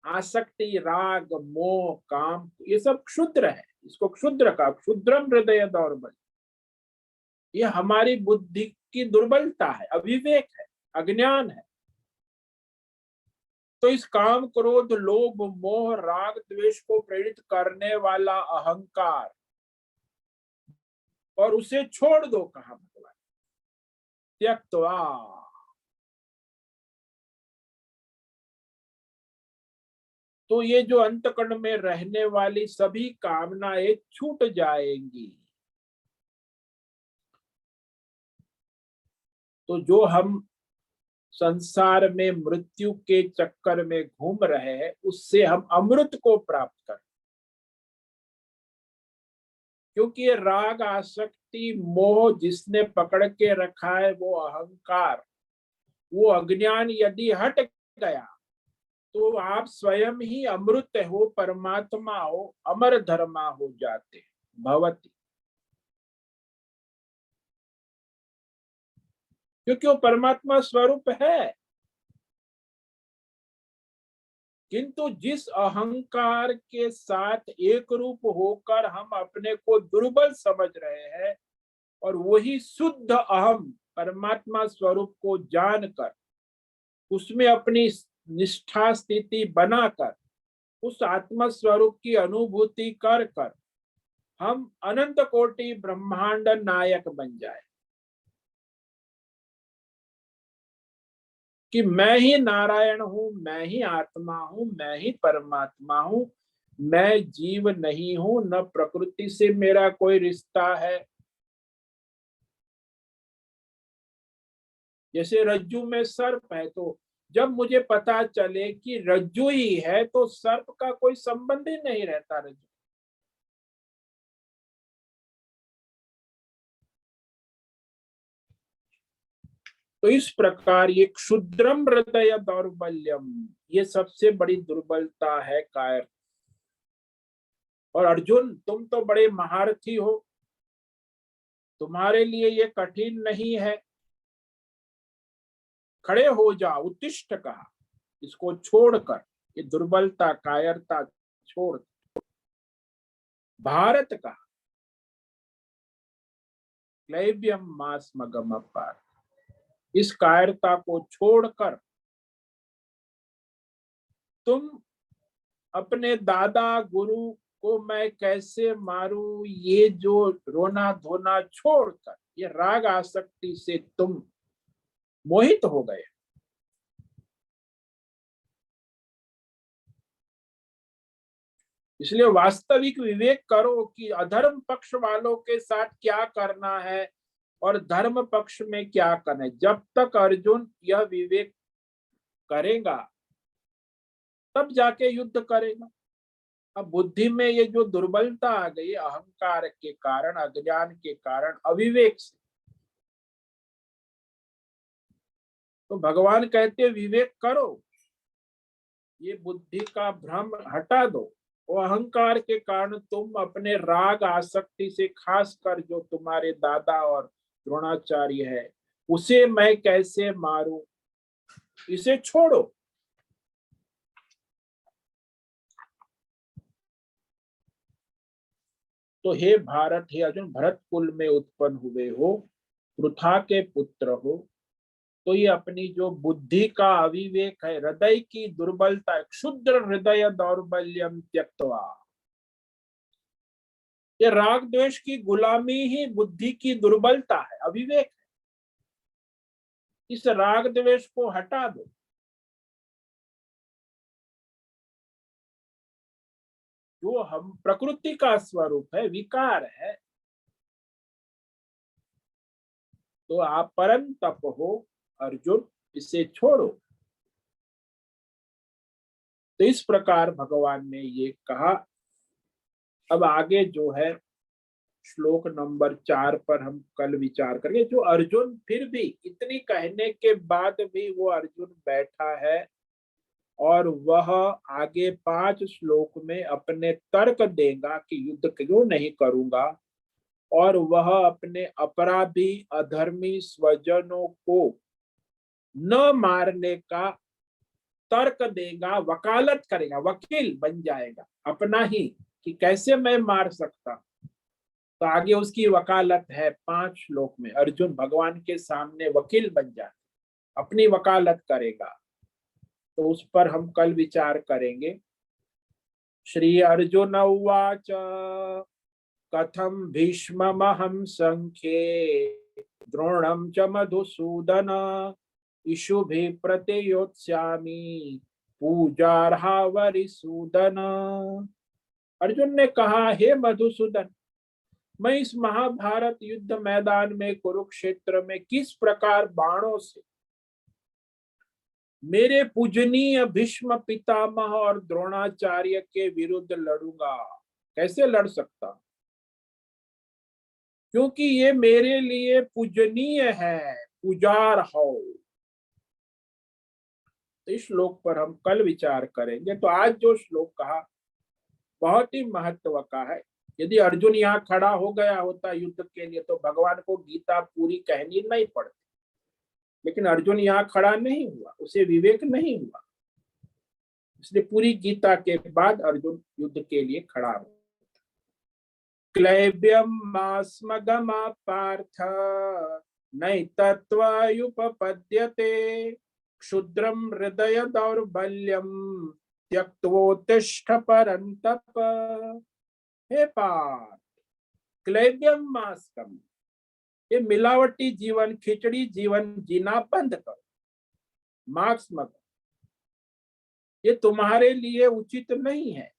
आसक्ति, राग, मोह, काम, ये सब क्षुद्र है। इसको क्षुद्र का, क्षुद्रम हृदय दौर्बल्य, ये हमारी बुद्धि की दुर्बलता है, अविवेक है, अज्ञान है। तो इस काम, क्रोध, लोभ, मोह, राग, द्वेष को प्रेरित करने वाला अहंकार, और उसे छोड़ दो, कहा भगवान, त्यक्त्वा। तो ये जो अंतकरण में रहने वाली सभी कामनाएं छूट जाएंगी। तो जो हम संसार में मृत्यु के चक्कर में घूम रहे हैं, उससे हम अमृत को प्राप्त करें। क्योंकि ये राग आसक्ति मोह जिसने पकड़ के रखा है, वो अहंकार, वो अज्ञान यदि हट गया तो आप स्वयं ही अमृत हो, परमात्मा हो, अमर धर्मा हो जाते भवती। क्योंकि वो परमात्मा स्वरूप है। किंतु जिस अहंकार के साथ एक रूप होकर हम अपने को दुर्बल समझ रहे हैं, और वही शुद्ध अहम परमात्मा स्वरूप को जानकर उसमें अपनी निष्ठा स्थिति बनाकर उस आत्मा स्वरूप की अनुभूति कर कर हम अनंत कोटि ब्रह्मांड नायक बन जाए कि मैं ही नारायण हूं, मैं ही आत्मा हूं, मैं ही परमात्मा हूं, मैं जीव नहीं हूं, न प्रकृति से मेरा कोई रिश्ता है। जैसे रज्जू में सर्प है, तो जब मुझे पता चले कि रज्जू ही है तो सर्प का कोई संबंध ही नहीं रहता रज्जू। तो इस प्रकार ये क्षुद्रम हृदय दौर्बल्यम, ये सबसे बड़ी दुर्बलता है कायर। और अर्जुन, तुम तो बड़े महारथी हो, तुम्हारे लिए ये कठिन नहीं है। खड़े हो जाओ, उत्तिष्ठ कहा, इसको छोड़कर, ये दुर्बलता कायरता छोड़। भारत का क्लैब्यम मास मगम अपार, इस कायरता को छोड़कर तुम अपने दादा गुरु को मैं कैसे मारूं, ये जो रोना धोना छोड़कर, ये राग आसक्ति से तुम मोहित हो गए। इसलिए वास्तविक विवेक करो कि अधर्म पक्ष वालों के साथ क्या करना है और धर्म पक्ष में क्या करना है। जब तक अर्जुन यह विवेक करेगा तब जाके युद्ध करेगा। अब बुद्धि में ये जो दुर्बलता आ गई अहंकार के कारण, अज्ञान के कारण, अविवेक से, तो भगवान कहते विवेक करो, ये बुद्धि का भ्रम हटा दो। वो अहंकार के कारण तुम अपने राग आसक्ति से, खास कर जो तुम्हारे दादा और द्रोणाचार्य है, उसे मैं कैसे मारूं, इसे छोड़ो। तो हे भारत, हे अर्जुन, भरत कुल में उत्पन्न हुए हो, पृथा के पुत्र हो, तो ये अपनी जो बुद्धि का अविवेक है, हृदय की दुर्बलता, क्षुद्र हृदय दौर्बल्यम त्यक्त्वा, ये राग द्वेष की गुलामी ही बुद्धि की दुर्बलता है, अविवेक है। इस राग द्वेष को हटा दो। जो हम प्रकृति का स्वरूप है, विकार है, तो आप परम तप हो अर्जुन, इसे छोड़ो। तो इस प्रकार भगवान ने ये कहा। अब आगे जो है श्लोक नंबर 4 पर हम कल विचार करेंगे। जो अर्जुन फिर भी इतनी कहने के बाद भी वो अर्जुन बैठा है और वह आगे 5 श्लोक में अपने तर्क देगा कि युद्ध क्यों नहीं करूंगा, और वह अपने अपराधी अधर्मी स्वजनों को न मारने का तर्क देगा, वकालत करेगा, वकील बन जाएगा अपना ही, कि कैसे मैं मार सकता। तो आगे उसकी वकालत है 5 श्लोक में, अर्जुन भगवान के सामने वकील बन जाए, अपनी वकालत करेगा। तो उस पर हम कल विचार करेंगे। श्री अर्जुन उवाच कथम भीष्ममहं संख्ये द्रोणं च मधुसूदन इषुभिः प्रतियोत्स्यामि पूजार्हा वरिसूदन। अर्जुन ने कहा, हे मधुसूदन, मैं इस महाभारत युद्ध मैदान में कुरुक्षेत्र में किस प्रकार बाणों से मेरे पूजनीय भीष्म पितामह और द्रोणाचार्य के विरुद्ध लड़ूंगा, कैसे लड़ सकता। क्योंकि ये मेरे लिए पूजनीय है, पुजार हो। तो इस श्लोक पर हम कल विचार करेंगे। तो आज जो श्लोक कहा बहुत ही महत्व का है। यदि अर्जुन यहाँ खड़ा हो गया होता युद्ध के लिए तो भगवान को गीता पूरी कहनी नहीं पड़ती, लेकिन अर्जुन यहाँ खड़ा नहीं हुआ, उसे विवेक नहीं हुआ, इसलिए पूरी गीता के बाद अर्जुन युद्ध के लिए खड़ा हुआ। क्लैब्यम मास्मगमा पार्थ नैतत्त्वयुपपद्यते क्षुद्रम हृदय दौर्बल्यम त्यक्तवोत्तिष्ठ परन्तप। हे पार्थ, क्लैब्यम मास्कम, ये मिलावटी जीवन, खिचड़ी जीवन जीना बंद करो। मार्क्स मत, ये तुम्हारे लिए उचित नहीं है।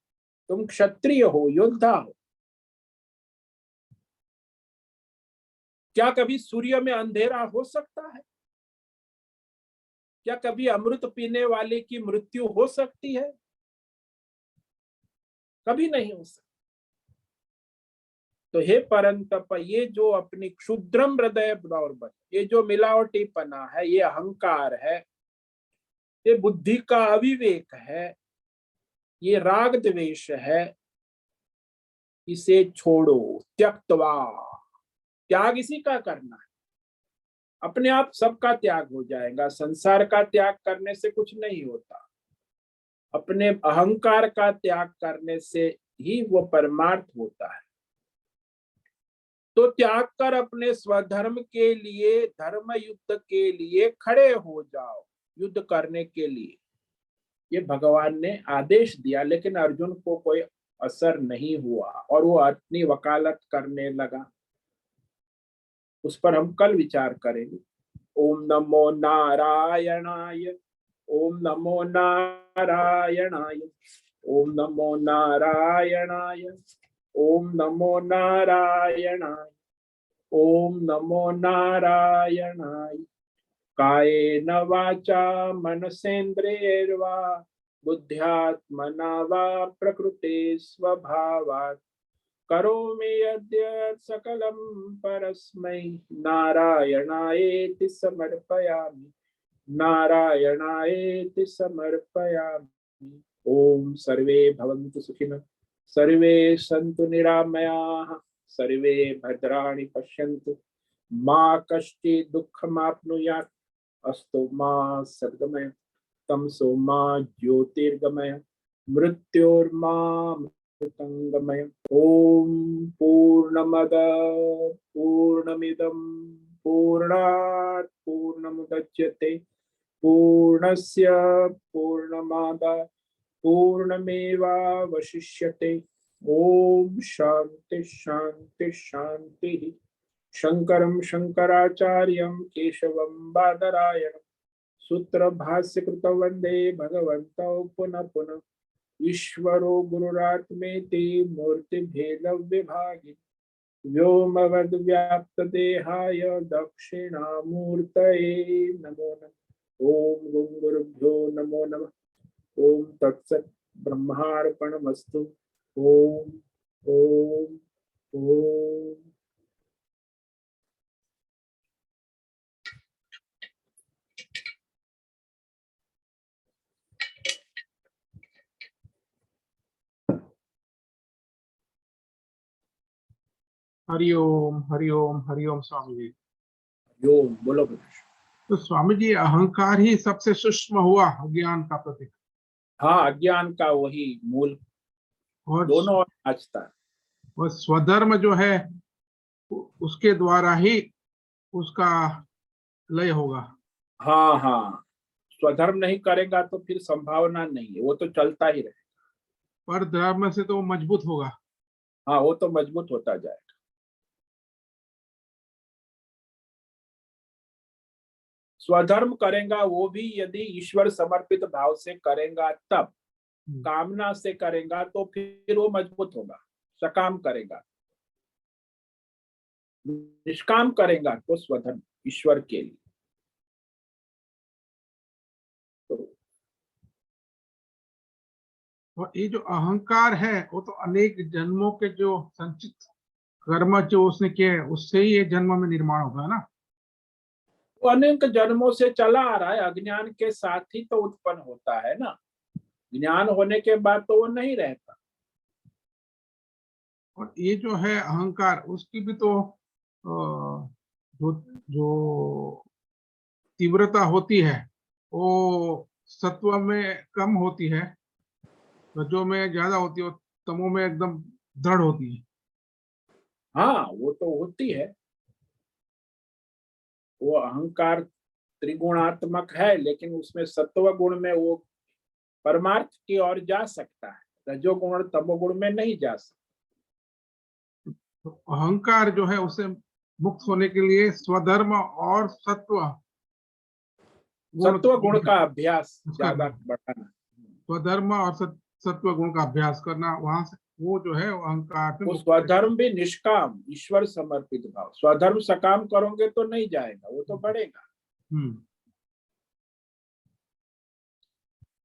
तुम क्षत्रिय हो, योद्धा हो। क्या कभी सूर्य में अंधेरा हो सकता है? क्या कभी अमृत पीने वाले की मृत्यु हो सकती है? कभी नहीं हो सकती। तो हे परंतप, ये जो अपनी क्षुद्रम हृदय दौर्बल, ये जो मिलावटीपना है, ये अहंकार है, ये बुद्धि का अविवेक है, ये राग द्वेष है, इसे छोड़ो। त्यक्तवा, त्याग इसी का करना है। अपने आप सबका त्याग हो जाएगा। संसार का त्याग करने से कुछ नहीं होता, अपने अहंकार का त्याग करने से ही वो परमार्थ होता है। तो त्याग कर अपने स्वधर्म के लिए, धर्म युद्ध के लिए खड़े हो जाओ, युद्ध करने के लिए। ये भगवान ने आदेश दिया, लेकिन अर्जुन को कोई असर नहीं हुआ और वो अपनी वकालत करने लगा। उस पर हम कल विचार करेंगे। ओम नमो नारायणाय, ओम नमो नारायणाय, ओम नमो नारायणाय, ओम नमो नारायणाय, ओम नमो नारायणाय। कायेन वाचा मनसेन्द्रियैर्वा बुद्ध्यात्मना वा प्रकृते स्वभावात् करोमि यद्यत् सकलं परस्मै नारायणायेति समर्पयामि, नारायणायेति समर्पयामि। ओम सर्वे भवन्तु सुखिनः, सर्वे सन्तु निरामयाः, सर्वे भद्राणि पश्यन्तु, मा कश्चित् दुःखमाप्नुयात्। अस्तु मा सद्गमय, तमसो मा ज्योतिर्गमय, मृत्योर्मा मृतंगमय। ओम पूर्णमद पूर्णमिदं पूर्णात् पूर्णमुदच्यते पूर्णस्य पूर्णमादाय पूर्णमेवावशिष्यते। ओम शांति शांति शांति। शंकरं शंकराचार्यं केशवं बादरायणं सूत्र भाष्य कृत वंदे भगवन्तौ पुनः पुनः। ईश्वरो गुरुरात्मेति मूर्ति भेद विभागी व्योमवद् व्याप्त देहाय दक्षिणामूर्तये नमो नमः। ओम गुरुभ्यो नमो नमः। ओम तत्सत् ब्रह्मार्पणमस्तु। ओम ओम ओम। हरिओम हरिओम हरिओम स्वामी जी। ओम बोलो बोलो। तो स्वामी जी, अहंकार ही सबसे सूक्ष्म हुआ अज्ञान का प्रतीक, हाँ, अज्ञान का वही मूल, और दोनों ओर नाचता है। वह स्वधर्म जो है उसके द्वारा ही उसका लय होगा। हाँ हाँ, स्वधर्म नहीं करेगा तो फिर संभावना नहीं है, वो तो चलता ही रहे। पर धर्म से तो वो मजबूत होगा। हाँ, वो तो मजबूत होता जाएगा। स्वधर्म करेगा वो भी यदि ईश्वर समर्पित भाव से करेगा, तब कामना से करेगा तो फिर वो मजबूत होगा। सकाम करेगा, निष्काम करेगा तो स्वधर्म ईश्वर के लिए। तो ये जो अहंकार है वो तो अनेक जन्मों के जो संचित कर्म जो उसने किए हैं, उससे ही ये जन्म में निर्माण होता है ना। वो अनेक जन्मों से चला आ रहा है, अज्ञान के साथ ही तो उत्पन्न होता है ना, ज्ञान होने के बाद तो वो नहीं रहता। और ये जो है अहंकार, उसकी भी तो जो जो तीव्रता होती है वो सत्व में कम होती है, रजो में ज्यादा होती है, और तमो में एकदम दृढ़ होती है। हाँ वो तो होती है, वो अहंकार त्रिगुणात्मक है, लेकिन उसमें सत्व गुण में वो परमार्थ की ओर जा सकता है, रजोगुण और तमोगुण में नहीं जा सकता। तो अहंकार जो है उसे मुक्त होने के लिए स्वधर्म और सत्व गुण सत्व गुण का अभ्यास ज्यादा करना, बढ़ाना। स्वधर्म और सत्व गुण का अभ्यास करना, वहां से वो जो है वो अहंकार से वो मुक्त करेगा। स्वधर्म भी निष्काम ईश्वर समर्पित भाव, स्वधर्म सकाम करोगे तो नहीं जाएगा, वो तो बढ़ेगा। हम्म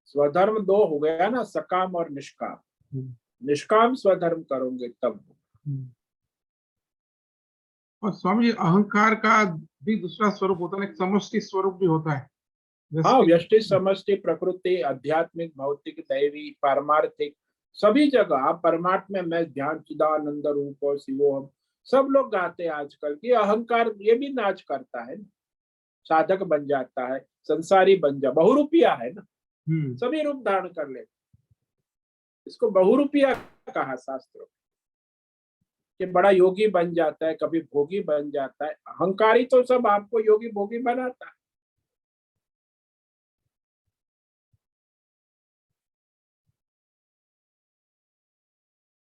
स्वधर्म दो हो गया ना, सकाम और निष्काम। हम्म, निष्काम स्वधर्म करोगे तब। हम्म। और स्वामी जी, अहंकार का भी दूसरा स्वरूप होता है, एक समष्टि स्वरूप भी होता है, जैसे हाँ, कि व्यष्टि समष्टि प्रकृति आध्यात्मिक भौतिक दैवी पारमार्थिक, सभी जगह आप परमात्मा में मैं ध्यान चिदानंद रूप और शिवोहम, सब लोग गाते हैं आजकल कि अहंकार ये भी नाच करता है ना, साधक बन जाता है, संसारी बन जा, बहुरूपिया है ना, हम्म सभी रूप धारण कर ले। इसको बहुरूपिया कहा शास्त्रों कि बड़ा योगी बन जाता है, कभी भोगी बन जाता है, अहंकारी तो सब आपको योगी भोगी बनाता है।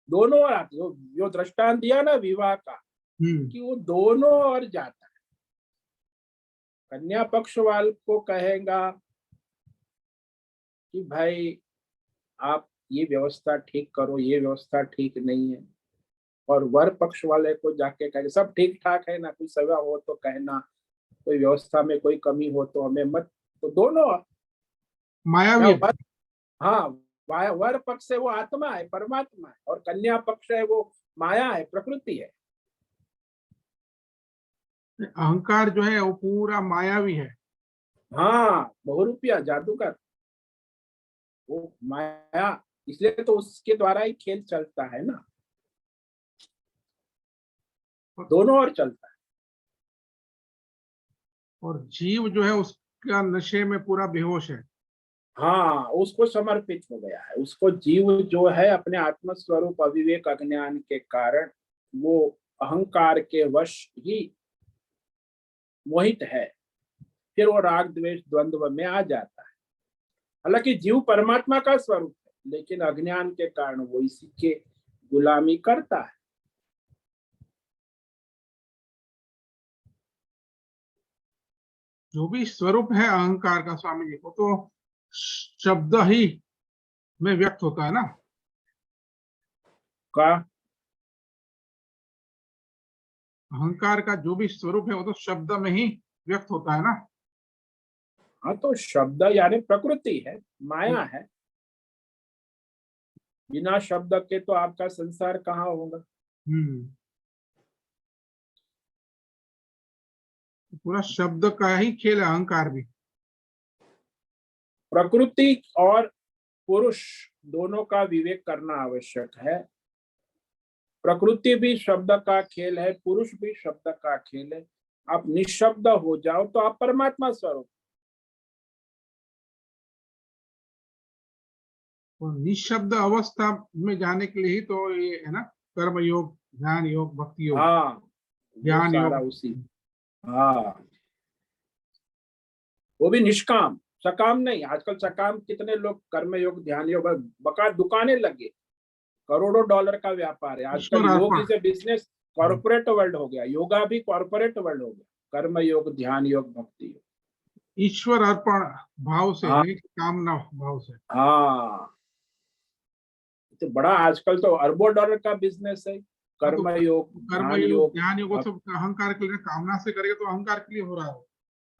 दोनों ओर आते, जो दृष्टांत दिया ना विवाह का, हम्म कि वो दोनों ओर जाता है। कन्या पक्ष वाल को कहेगा कि भाई आप ये व्यवस्था ठीक करो, ये व्यवस्था ठीक नहीं है, और वर पक्ष वाले को जाके कहेगा सब ठीक ठाक है ना, कोई सेवा हो तो कहना, कोई व्यवस्था में कोई कमी हो तो हमें मत। तो दोनों, मायावी क्या है। वर, हाँ, वर पक्ष है वो आत्मा है, परमात्मा है, और कन्या पक्ष है वो माया है, प्रकृति है। अहंकार जो है वो पूरा मायावी है। हाँ, बहुरूपिया जादूगर, वो माया, इसलिए तो उसके द्वारा ही खेल चलता है ना, दोनों ओर चलता है। और जीव जो है उसका नशे में पूरा बेहोश है। हाँ, उसको समर्पित हो गया है, उसको जीव जो है अपने आत्म स्वरूप अविवेक अज्ञान के कारण वो अहंकार के वश ही मोहित है, फिर वो राग द्वेष द्वंद्व में आ जाता है। हालांकि जीव परमात्मा का स्वरूप है, लेकिन अज्ञान के कारण वो इसी के गुलामी करता है। जो भी स्वरूप है अहंकार का स्वामी जी, वो तो शब्द ही में व्यक्त होता है ना। का अहंकार का जो भी स्वरूप है वो तो शब्द में ही व्यक्त होता है ना। हाँ, तो शब्द यानी प्रकृति है, माया है, बिना शब्द के तो आपका संसार कहाँ होगा। हम्म पूरा शब्द का ही खेल है अहंकार भी। प्रकृति और पुरुष दोनों का विवेक करना आवश्यक है। प्रकृति भी शब्द का खेल है, पुरुष भी शब्द का खेल है। आप निशब्द हो जाओ तो आप परमात्मा स्वरूप। तो निशब्द अवस्था में जाने के लिए ही तो ये है ना, कर्म योग, ध्यान योग, भक्ति योग, हाँ, वो ज्ञान सारा योग। उसी। हाँ, वो भी निष्काम, सकाम नहीं। आजकल सकाम कितने लोग कर्म योग ध्यान योग, बका दुकानें लगे, करोड़ों डॉलर का व्यापार है आजकल। ईश्वर योग अर्पण। Is a business, corporate world हो गया, योगा भी कॉर्पोरेट वर्ल्ड हो गया, कर्म योग ध्यान योग भक्ति योग। ईश्वर अर्पण भाव से, हाँ, नहीं कामना भाव से। हाँ, तो बड़ा आजकल तो अरबों डॉलर का बिजनेस है, हाँ, तो कर्म योग कर्म ध्यान योग, योग ज्ञान योग, वो भक्ति। सब अहंकार के लिए, कामना से करेगा तो अहंकार के लिए हो रहा है,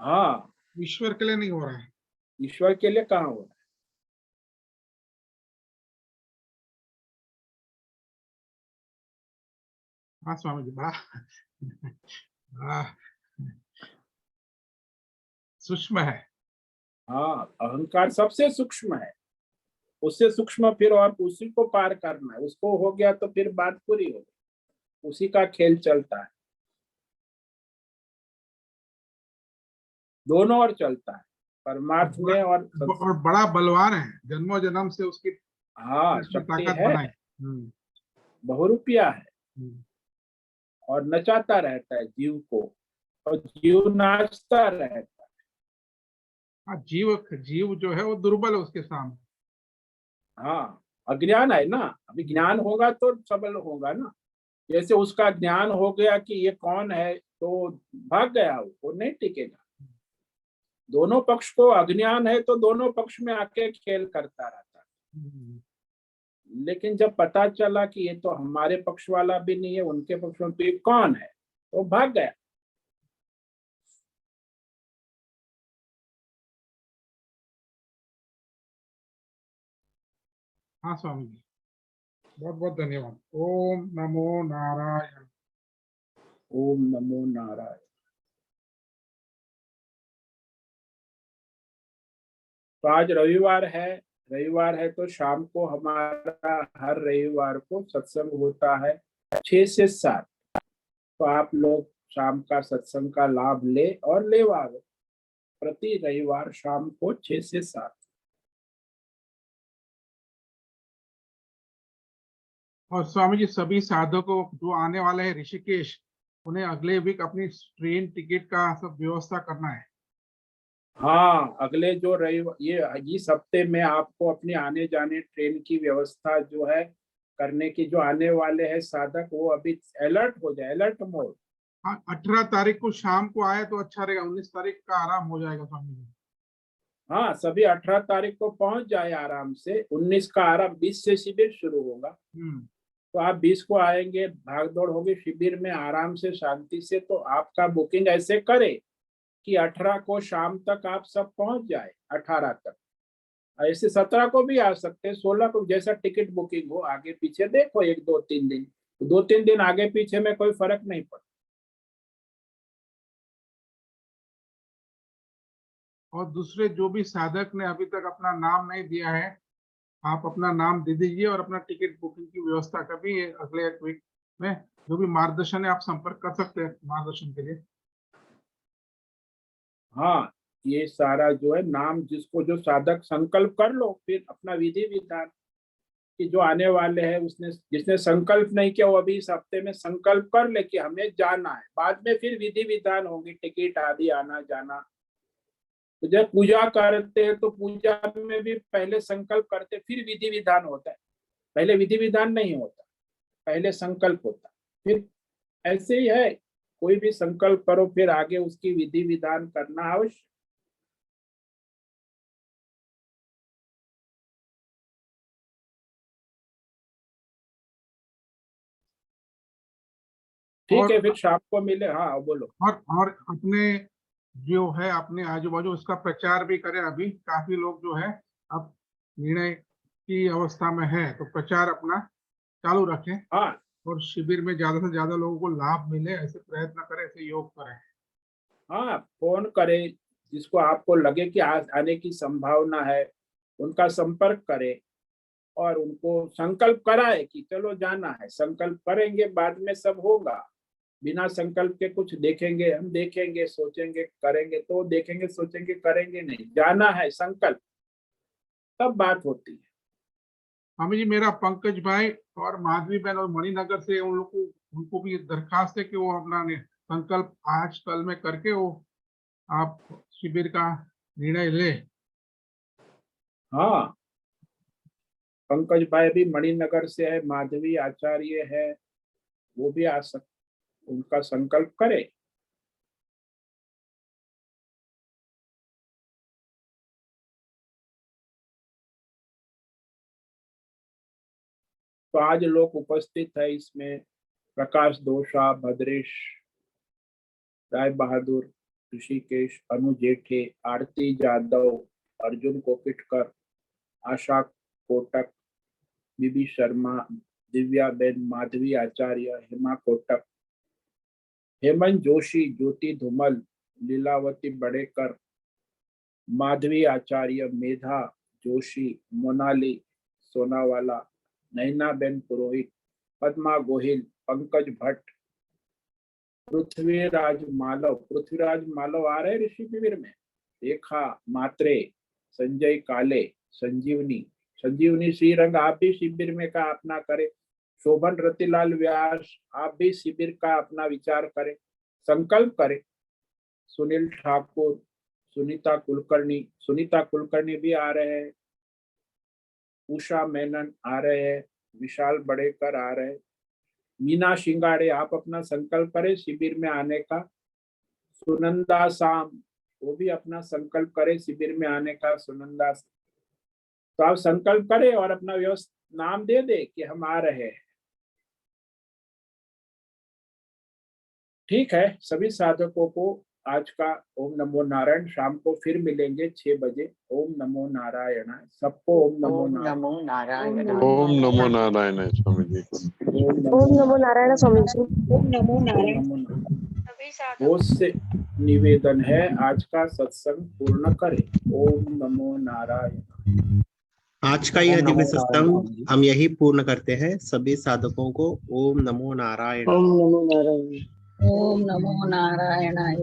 हाँ, ईश्वर के लिए नहीं हो रहा है। ईश्वर के लिए कहाँ हो रहा हाँ स्वामी जी, बड़ा बड़ा सूक्ष्म है। हाँ, अहंकार सबसे सूक्ष्म है। उससे सूक्ष्म फिर और उसी को पार करना है। उसको हो गया तो फिर बात पूरी हो गई, उसी का खेल चलता है, दोनों ओर चलता है, और परमार्थ में और और बड़ा बलवान है, जन्मों जन्म से उसकी हाँ, उसने शक्ति ताकत है, बनाई। बहुरूपिया है, हम्म। और नचाता रहता है जीव को, और जीव नाचता रहता है। हाँ, जीव जीव जो है वो दुर्बल है उसके सामने। हाँ, अज्ञान है ना, अभी ज्ञान होगा तो सबल होगा ना। जैसे उसका ज्ञान हो गया कि ये कौन है, तो भाग गया, वो नहीं टिकेगा। दोनों पक्ष को अज्ञान है तो दोनों पक्ष में आके खेल करता रहता हम्म। है। लेकिन जब पता चला कि ये तो हमारे पक्ष वाला भी नहीं है, उनके पक्ष में, तो ये कौन है, तो भाग गया। हाँ स्वामी जी, बहुत बहुत धन्यवाद। ओम नमो नारायण। ओम नमो नारायण। तो आज रविवार है, रविवार है तो शाम को हमारा हर रविवार को सत्संग होता है 6 से 7। तो आप लोग शाम का सत्संग का लाभ ले और लेवावे, प्रति रविवार शाम को 6 से 7। और स्वामी जी, सभी साधकों जो आने वाले हैं ऋषिकेश, उन्हें अगले वीक अपनी ट्रेन टिकट का सब व्यवस्था करना है। हाँ, अगले जो रविवार, ये इस हफ्ते में आपको अपने आने जाने ट्रेन की व्यवस्था जो है करने की, जो आने वाले हैं साधक, वो अभी अलर्ट हो जाए, अलर्ट मोड। हाँ, 18 तारीख को शाम को आए तो अच्छा रहेगा, 19 तारीख का आराम हो जाएगा स्वामी जी। हाँ, सभी 18 तारीख को पहुंच जाए आराम से। 19 का आराम, 20 से शिविर शुरू होगा। हम्म। तो आप 20 को आएंगे, भाग दौड़ होगी शिविर में आराम से शांति से, तो आपका बुकिंग ऐसे करे कि 18 को शाम तक आप सब पहुंच जाए, 18 तक। ऐसे 17 को भी आ सकते हैं, 16 को, जैसा टिकट बुकिंग हो। आगे पीछे देखो, 1 2 3 दिन, 2 3 दिन आगे पीछे में कोई फर्क नहीं पड़ता। और दूसरे जो भी साधक ने अभी तक अपना नाम नहीं दिया है, आप अपना नाम दे दीजिए और अपना टिकट बुकिंग की व्यवस्था कभी अगले वीक में जो भी मार्गदर्शन है आप संपर्क कर सकते हैं मार्गदर्शन के लिए। हाँ, ये सारा जो है नाम, जिसको जो साधक संकल्प कर लो, फिर अपना विधि विधान कि जो आने वाले हैं, उसने जिसने संकल्प नहीं किया, वो अभी इस हफ्ते में संकल्प कर ले कि हमें जाना है। बाद में फिर विधि विधान होगी, टिकट आदि, आना जाना। तो जब पूजा करते हैं तो पूजा में भी पहले संकल्प करते, फिर विधि विधान होता है। पहले विधि विधान नहीं होता, पहले संकल्प होता है। फिर ऐसे ही है, कोई भी संकल्प करो, फिर आगे उसकी विधि विधान करना आवश्यक। ठीक है, और फिर शाम को मिले। हाँ, बोलो। और अपने जो है अपने आजू बाजू उसका प्रचार भी करें। अभी काफी लोग जो है अब निर्णय की अवस्था में है, तो प्रचार अपना चालू रखें हाँ और शिविर में ज्यादा से ज्यादा लोगों को लाभ मिले ऐसे प्रयत्न करें, ऐसे योग करें। हाँ, फोन करें, जिसको आपको लगे कि आज आने की संभावना है, उनका संपर्क करें, और उनको संकल्प कराए कि चलो जाना है। संकल्प करेंगे, बाद में सब होगा। बिना संकल्प के कुछ देखेंगे, हम देखेंगे, सोचेंगे, करेंगे, तो देखेंगे, सोचेंगे, करेंगे नहीं। जाना है, संकल्प, तब बात होती है। स्वामी जी, मेरा पंकज भाई और माधवी बहन और मणिनगर से उन लोग को, उनको भी दरखास्त है कि वो अपना संकल्प आज कल में करके वो आप शिविर का निर्णय ले। हाँ, पंकज भाई भी मणिनगर से है, माधवी आचार्य है, वो भी आ सकते, उनका संकल्प करे। तो आज लोग उपस्थित है इसमें: प्रकाश दोषा, भद्रेश, राय बहादुर, ऋषिकेश, अनु जेठे, आरती जादव, अर्जुन कोकिटकर, आशा कोटक, बीबी शर्मा, दिव्याबेन, माधवी आचार्य, हेमा कोटक, हेमंत जोशी, ज्योति धूमल, लीलावती बड़ेकर, माधवी आचार्य, मेधा जोशी, मोनाली सोनावाला, नैनाबेन पुरोहित, पद्मा गोहिल, पंकज भट्ट, पृथ्वीराज मालव आ रहे ऋषि शिविर में, रेखा मात्रे, संजय काले, संजीवनी श्रीरंग आप भी शिविर में का अपना करें, शोभन रतिलाल व्यास आप भी शिविर का अपना विचार करें, संकल्प करें। सुनील ठाकुर, सुनीता कुलकर्णी भी आ रहे हैं, उषा मेनन आ रहे हैं, विशाल बड़ेकर आ रहे हैं, मीना शिंगाड़े आप अपना संकल्प करें शिविर में आने का, सुनंदा साम वो भी अपना संकल्प करे शिविर में आने का, सुनंदा। तो आप संकल्प करें और अपना व्यवस्था नाम दे दे कि हम आ रहे हैं। ठीक है, सभी साधकों को आज का ओम नमो नारायण। शाम को फिर मिलेंगे 6 बजे। ओम नमो नारायण। सबको ओम नमो नारायण। ओम नमो नारायण स्वामी जी। ओम नमो नारायण स्वामी जी। ओम नमो नारायण। वो से निवेदन है आज का सत्संग पूर्ण करें। ओम नमो नारायण। आज का यह दिव्य सत्संग हम यही पूर्ण करते हैं। सभी साधकों को ओम नमो नारायण। ओम नमो नारायण। ओम नमो नारायणाय।